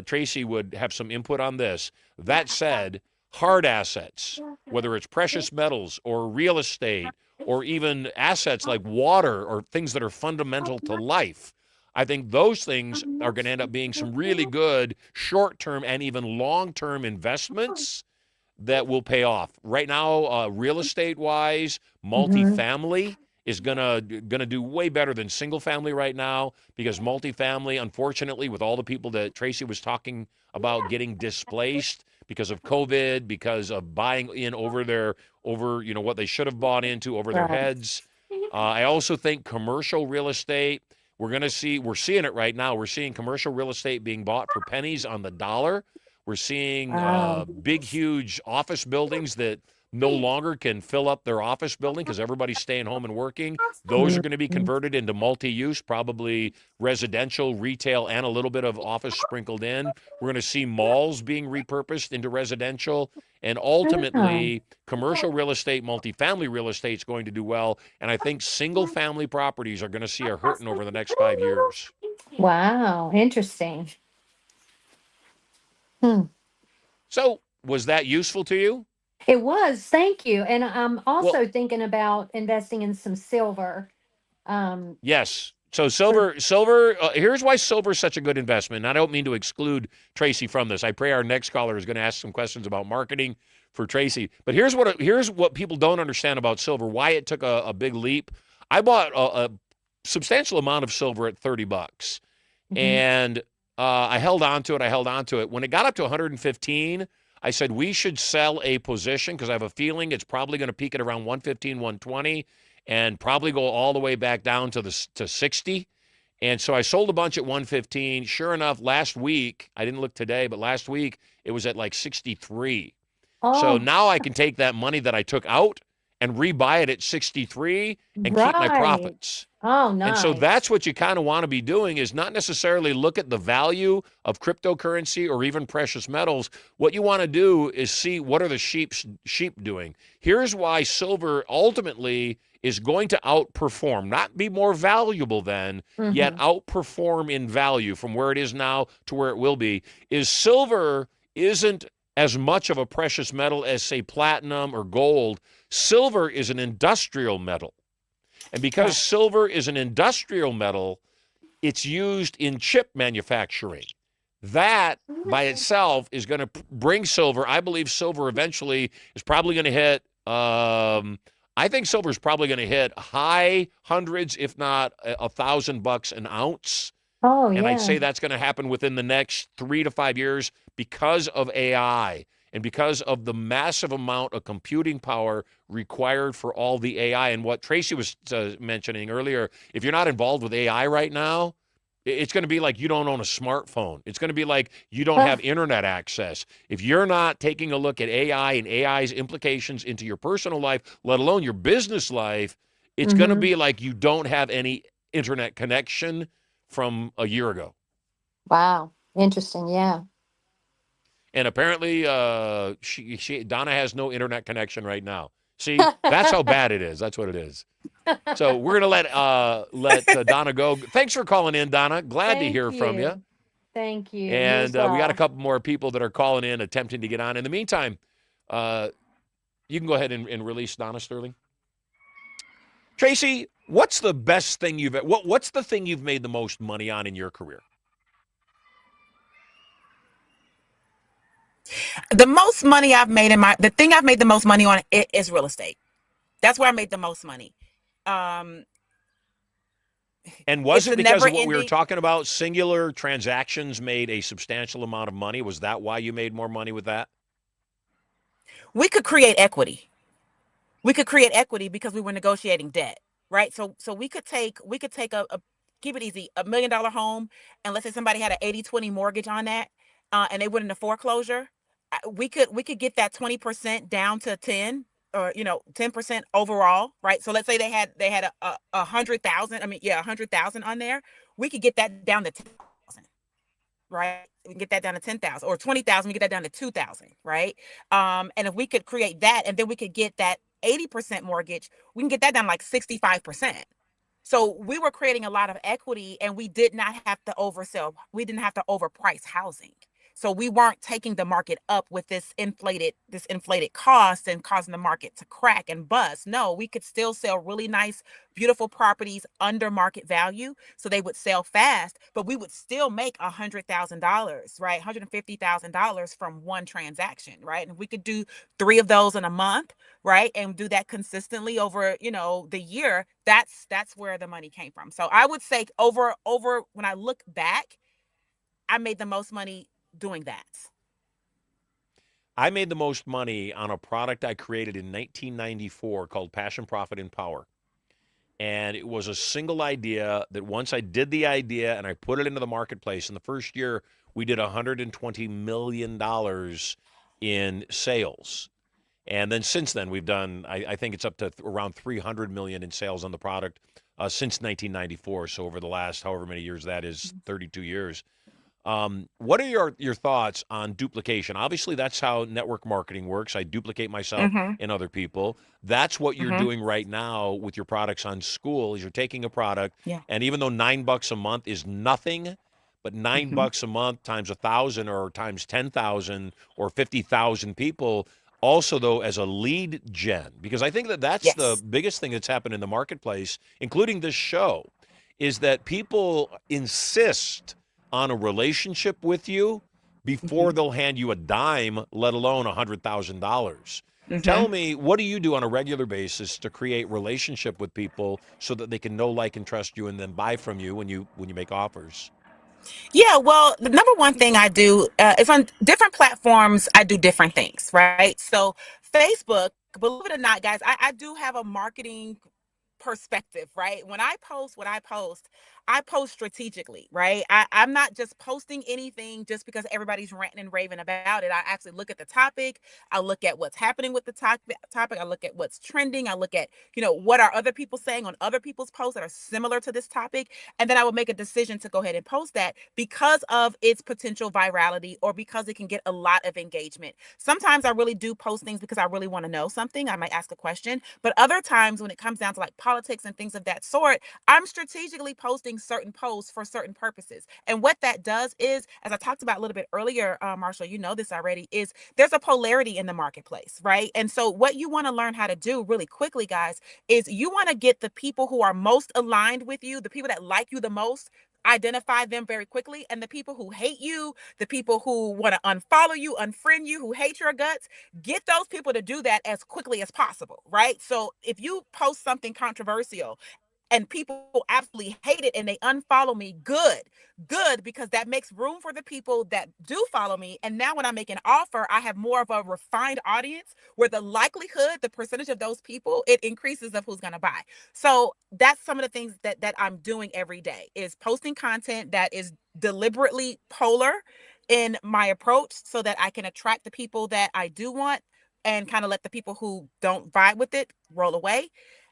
Tracey would have some input on this. That said, hard assets, whether it's precious metals or real estate or even assets like water or things that are fundamental to life, I think those things are going to end up being some really good short-term and even long-term investments that will pay off. Right now, real estate-wise, multifamily is gonna do way better than single family right now, because multifamily, unfortunately, with all the people that Tracey was talking about getting displaced because of COVID, because of buying in over what they should have bought into over their heads. I also think commercial real estate, we're seeing it right now. We're seeing commercial real estate being bought for pennies on the dollar. We're seeing big, huge office buildings that no longer can fill up their office building because everybody's staying home and working. Those are going to be converted into multi-use, probably residential, retail, and a little bit of office sprinkled in. We're going to see malls being repurposed into residential. And ultimately, commercial real estate, multifamily real estate is going to do well. And I think single-family properties are going to see a hurting over the next 5 years. Wow, interesting. So was that useful to you? It was, thank you. And I'm also thinking about investing in some silver. Yes. So silver, here's why silver is such a good investment. And I don't mean to exclude Tracey from this. I pray our next caller is going to ask some questions about marketing for Tracey. But here's what people don't understand about silver, why it took a big leap. I bought a substantial amount of silver at $30. And I held on to it. When it got up to 115, I said we should sell a position because I have a feeling it's probably going to peak at around 115, 120, and probably go all the way back down to 60. And so I sold a bunch at 115. Sure enough, last week, I didn't look today, but last week it was at like 63. So now I can take that money that I took out and rebuy it at 63 and keep my profits. Oh, nice. And so that's what you kind of want to be doing, is not necessarily look at the value of cryptocurrency or even precious metals. What you want to do is see what are the sheep doing. Here's why silver ultimately is going to outperform, not be more valuable than, yet outperform in value from where it is now to where it will be, is silver isn't as much of a precious metal as, say, platinum or gold. Silver is an industrial metal. And because silver is an industrial metal, it's used in chip manufacturing. That by itself is going to bring silver. I believe silver eventually is probably going to hit, I think silver is probably going to hit high hundreds, if not $1,000 an ounce. Oh, yeah. And I'd say that's going to happen within the next 3 to 5 years because of AI and because of the massive amount of computing power required for all the AI. And what Tracey was mentioning earlier, if you're not involved with AI right now, it's going to be like you don't own a smartphone. It's going to be like you don't have internet access. If you're not taking a look at AI and AI's implications into your personal life, let alone your business life, it's going to be like you don't have any internet connection from a year ago. Wow. Interesting. Yeah. And apparently Donna has no internet connection right now. See, that's how bad it is. That's what it is. So we're going to let Donna go. Thanks for calling in, Donna. Glad to hear from you. Thank you. And we got a couple more people that are calling in, attempting to get on. In the meantime, you can go ahead and release Donna Sterling. Tracey, what's the best thing what's the thing you've made the most money on in your career? The most money I've made the thing I've made the most money on is real estate. That's where I made the most money. And was It's it a because never of what we were ending. talking about? Singular transactions made a substantial amount of money. Was that why you made more money with that? We could create equity. We could create equity because we were negotiating debt, right? So we could take a keep it easy, $1 million home, and let's say somebody had an 80/20 mortgage on that, and they went into foreclosure. We could get that 20% down to 10, or 10% overall, right? So let's say they had a 100,000. I mean, yeah, 100,000 on there. We could get that down to 10,000, right? We can get that down to 10,000, or 20,000. We get that down to 2,000, right? And if we could create that, and then we could get that 80% mortgage, we can get that down like 65%. So we were creating a lot of equity, and we did not have to oversell. We didn't have to overprice housing. So we weren't taking the market up with this inflated cost and causing the market to crack and bust. No, we could still sell really nice, beautiful properties under market value. So they would sell fast, but we would still make $100,000, right? $150,000 from one transaction, right? And we could do three of those in a month, right, and do that consistently over the year. That's where the money came from. So I would say over when I look back, I made the most money doing that. I made the most money on a product I created in 1994 called Passion, Profit, and Power. And it was a single idea that once I did the idea and I put it into the marketplace, in the first year, we did $120 million in sales. And then since then, we've done, I think it's up to around 300 million in sales on the product since 1994. So over the last however many years that is, 32 years. What are your thoughts on duplication? Obviously, that's how network marketing works. I duplicate myself Mm-hmm. and other people. That's what you're Mm-hmm. doing right now with your products on school. Is you're taking a product, Yeah. and even though $9 a month is nothing, but nine Mm-hmm. bucks a month times 1,000 or times 10,000 or 50,000 people. Also, though, as a lead gen, because I think that that's the Yes. biggest thing that's happened in the marketplace, including this show, is that people insist on a relationship with you before Mm-hmm. they'll hand you a dime, let alone $100,000. Mm-hmm. Tell me, what do you do on a regular basis to create relationship with people so that they can know, like, and trust you, and then buy from you when you make offers? Yeah, well, the number one thing I do is on different platforms, I do different things, right? So, Facebook, believe it or not, guys, I do have a marketing perspective, right? When I post what I post strategically, right? I'm not just posting anything just because everybody's ranting and raving about it. I actually look at the topic. I look at what's happening with the topic. I look at what's trending. I look at, what are other people saying on other people's posts that are similar to this topic. And then I will make a decision to go ahead and post that because of its potential virality or because it can get a lot of engagement. Sometimes I really do post things because I really want to know something. I might ask a question. But other times when it comes down to like politics and things of that sort, I'm strategically posting certain posts for certain purposes. And what that does is, as I talked about a little bit earlier, Marshall, you know this already, is there's a polarity in the marketplace, right? And so what you want to learn how to do really quickly, guys, is you want to get the people who are most aligned with you, the people that like you the most, identify them very quickly. And the people who hate you, the people who want to unfollow you, unfriend you, who hate your guts, get those people to do that as quickly as possible, right? So if you post something controversial and people absolutely hate it and they unfollow me, good, because that makes room for the people that do follow me. And now when I make an offer, I have more of a refined audience where the likelihood, the percentage of those people, it increases of who's going to buy. So that's some of the things that I'm doing every day, is posting content that is deliberately polar in my approach so that I can attract the people that I do want and kind of let the people who don't vibe with it roll away.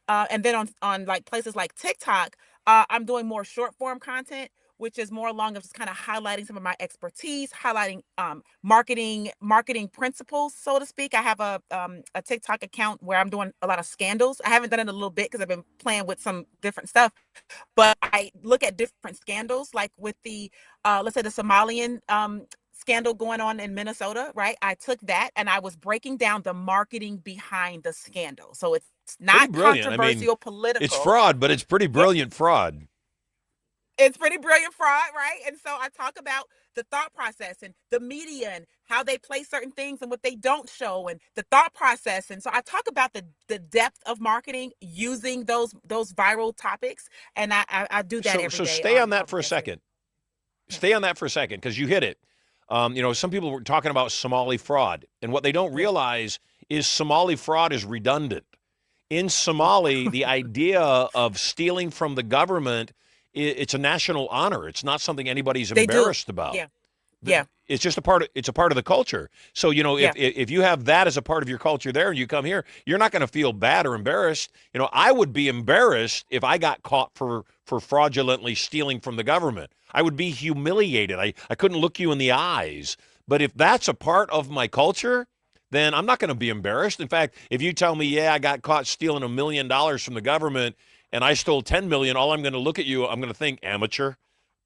And then on like places like TikTok, I'm doing more short form content, which is more along of just kind of highlighting some of my expertise, highlighting marketing principles, so to speak. I have a TikTok account where I'm doing a lot of scandals. I haven't done it in a little bit because I've been playing with some different stuff, but I look at different scandals, like with the let's say the Somalian scandal going on in Minnesota, right? I took that and I was breaking down the marketing behind the scandal. So it's Pretty not brilliant. I mean, controversial, it's political. fraud, but it's pretty Yeah, brilliant fraud. It's pretty brilliant fraud, right? And so I talk about the thought process and the media and how they play certain things and what they don't show and the thought process. And so I talk about the depth of marketing using those viral topics. And I do that every So day stay on on that for a LinkedIn. second. Stay on that for a second because you hit it. Some people were talking about Somali fraud, and what they don't realize is Somali fraud is redundant. In Somali, the idea of stealing from the government, it's a national honor. It's not something anybody's They do. embarrassed about. Yeah. Yeah. It's just a part of the culture. So, if you have that as a part of your culture there and you come here, you're not going to feel bad or embarrassed. I would be embarrassed if I got caught for fraudulently stealing from the government. I would be humiliated. I couldn't look you in the eyes. But if that's a part of my culture, then I'm not going to be embarrassed. In fact, if you tell me, yeah, I got caught stealing $1 million from the government and I stole 10 million, all I'm going to look at you, I'm going to think amateur.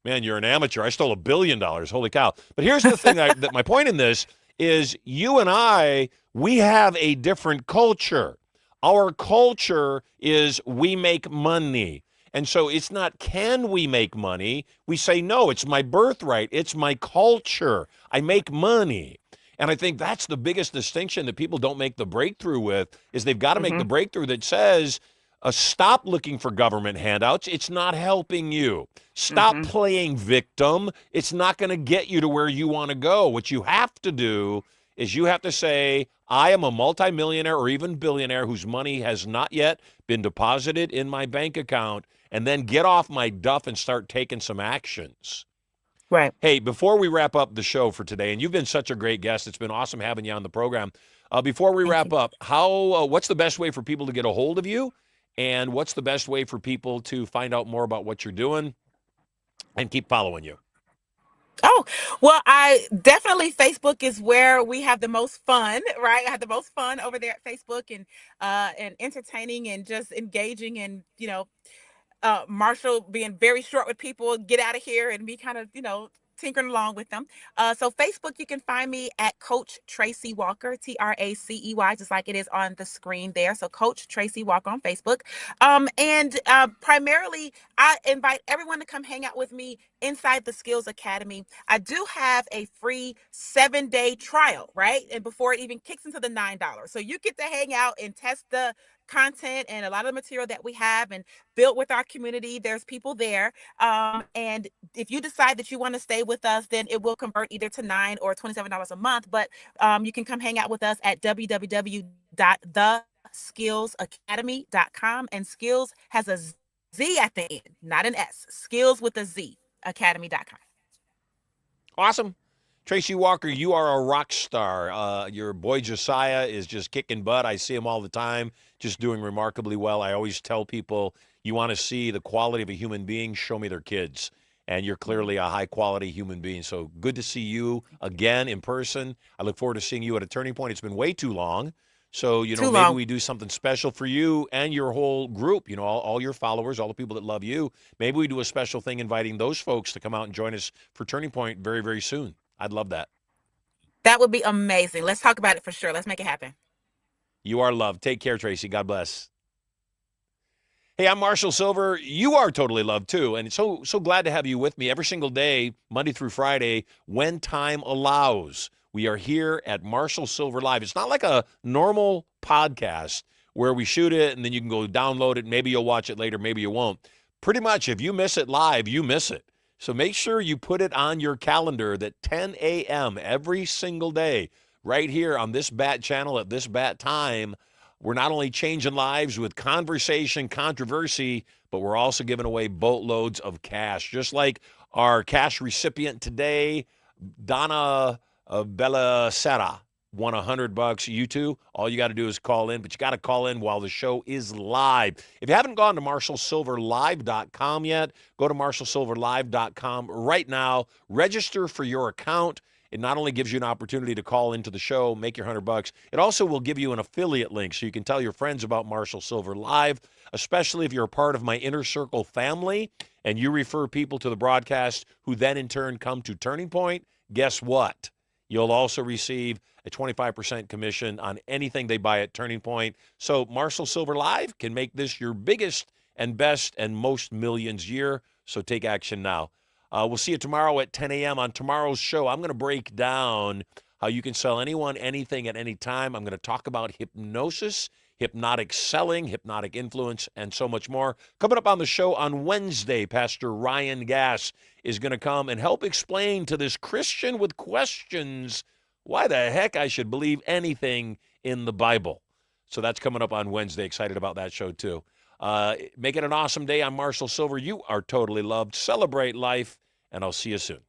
Man, you're an amateur. I stole $1 billion. Holy cow. But here's the thing that my point in this is you and I, we have a different culture. Our culture is we make money. And so it's not can we make money? We say, no, it's my birthright. It's my culture. I make money. And I think that's the biggest distinction that people don't make the breakthrough with is they've got to make the breakthrough that says, stop looking for government handouts. It's not helping you. Stop playing victim. It's not going to get you to where you want to go. What you have to do is you have to say, I am a multimillionaire or even billionaire whose money has not yet been deposited in my bank account, and then get off my duff and start taking some actions. Right. Hey, before we wrap up the show for today, and you've been such a great guest, it's been awesome having you on the program. Before we wrap up, what's the best way for people to get a hold of you? And what's the best way for people to find out more about what you're doing and keep following you? Oh, well, I definitely Facebook is where we have the most fun, right? I have the most fun over there at Facebook and entertaining and just engaging and, Marshall being very short with people, get out of here and me kind of, tinkering along with them. So Facebook, you can find me at Coach Tracey Walker, Tracey, just like it is on the screen there. So Coach Tracey Walker on Facebook. And primarily, I invite everyone to come hang out with me inside the Skills Academy. I do have a free 7-day trial, right? And before it even kicks into the $9. So you get to hang out and test the content and a lot of the material that we have and built with our community. There's people there. And if you decide that you want to stay with us, then it will convert either to $9 or $27 a month. But you can come hang out with us at www.theskillsacademy.com. And skills has a Z at the end, not an S. Skills with a Z, academy.com. Awesome. Tracey Walker, you are a rock star. Your boy Josiah is just kicking butt. I see him all the time, just doing remarkably well. I always tell people, you want to see the quality of a human being, show me their kids. And you're clearly a high-quality human being. So good to see you again in person. I look forward to seeing you at a Turning Point. It's been way too long. So, maybe we do something special for you and your whole group, all your followers, all the people that love you. Maybe we do a special thing inviting those folks to come out and join us for Turning Point very, very soon. I'd love that. That would be amazing. Let's talk about it for sure. Let's make it happen. You are loved. Take care, Tracey. God bless. Hey, I'm Marshall Silver. You are totally loved too. And so glad to have you with me every single day, Monday through Friday, when time allows. We are here at Marshall Silver Live. It's not like a normal podcast where we shoot it and then you can go download it. Maybe you'll watch it later. Maybe you won't. Pretty much, if you miss it live, you miss it. So make sure you put it on your calendar that 10 a.m. every single day, right here on this bat channel at this bat time, we're not only changing lives with conversation, controversy, but we're also giving away boatloads of cash. Just like our cash recipient today, Donna Bellasera, won $100. You too, all you got to do is call in, but you got to call in while the show is live. If you haven't gone to marshallsilverlive.com yet, go to marshallsilverlive.com right now. Register for your account. It not only gives you an opportunity to call into the show, make your $100, it also will give you an affiliate link so you can tell your friends about Marshall Silver Live, especially if you're a part of my Inner Circle family and you refer people to the broadcast who then in turn come to Turning Point. Guess what? You'll also receive a 25% commission on anything they buy at Turning Point. So Marshall Silver Live can make this your biggest and best and most millions year. So take action now. We'll see you tomorrow at 10 a.m. On tomorrow's show, I'm going to break down how you can sell anyone anything at any time. I'm going to talk about hypnosis, hypnotic selling, hypnotic influence, and so much more. Coming up on the show on Wednesday, Pastor Ryan Gass is going to come and help explain to this Christian with questions why the heck I should believe anything in the Bible. So that's coming up on Wednesday. Excited about that show, too. Make it an awesome day. I'm Marshall Silver. You are totally loved. Celebrate life, and I'll see you soon.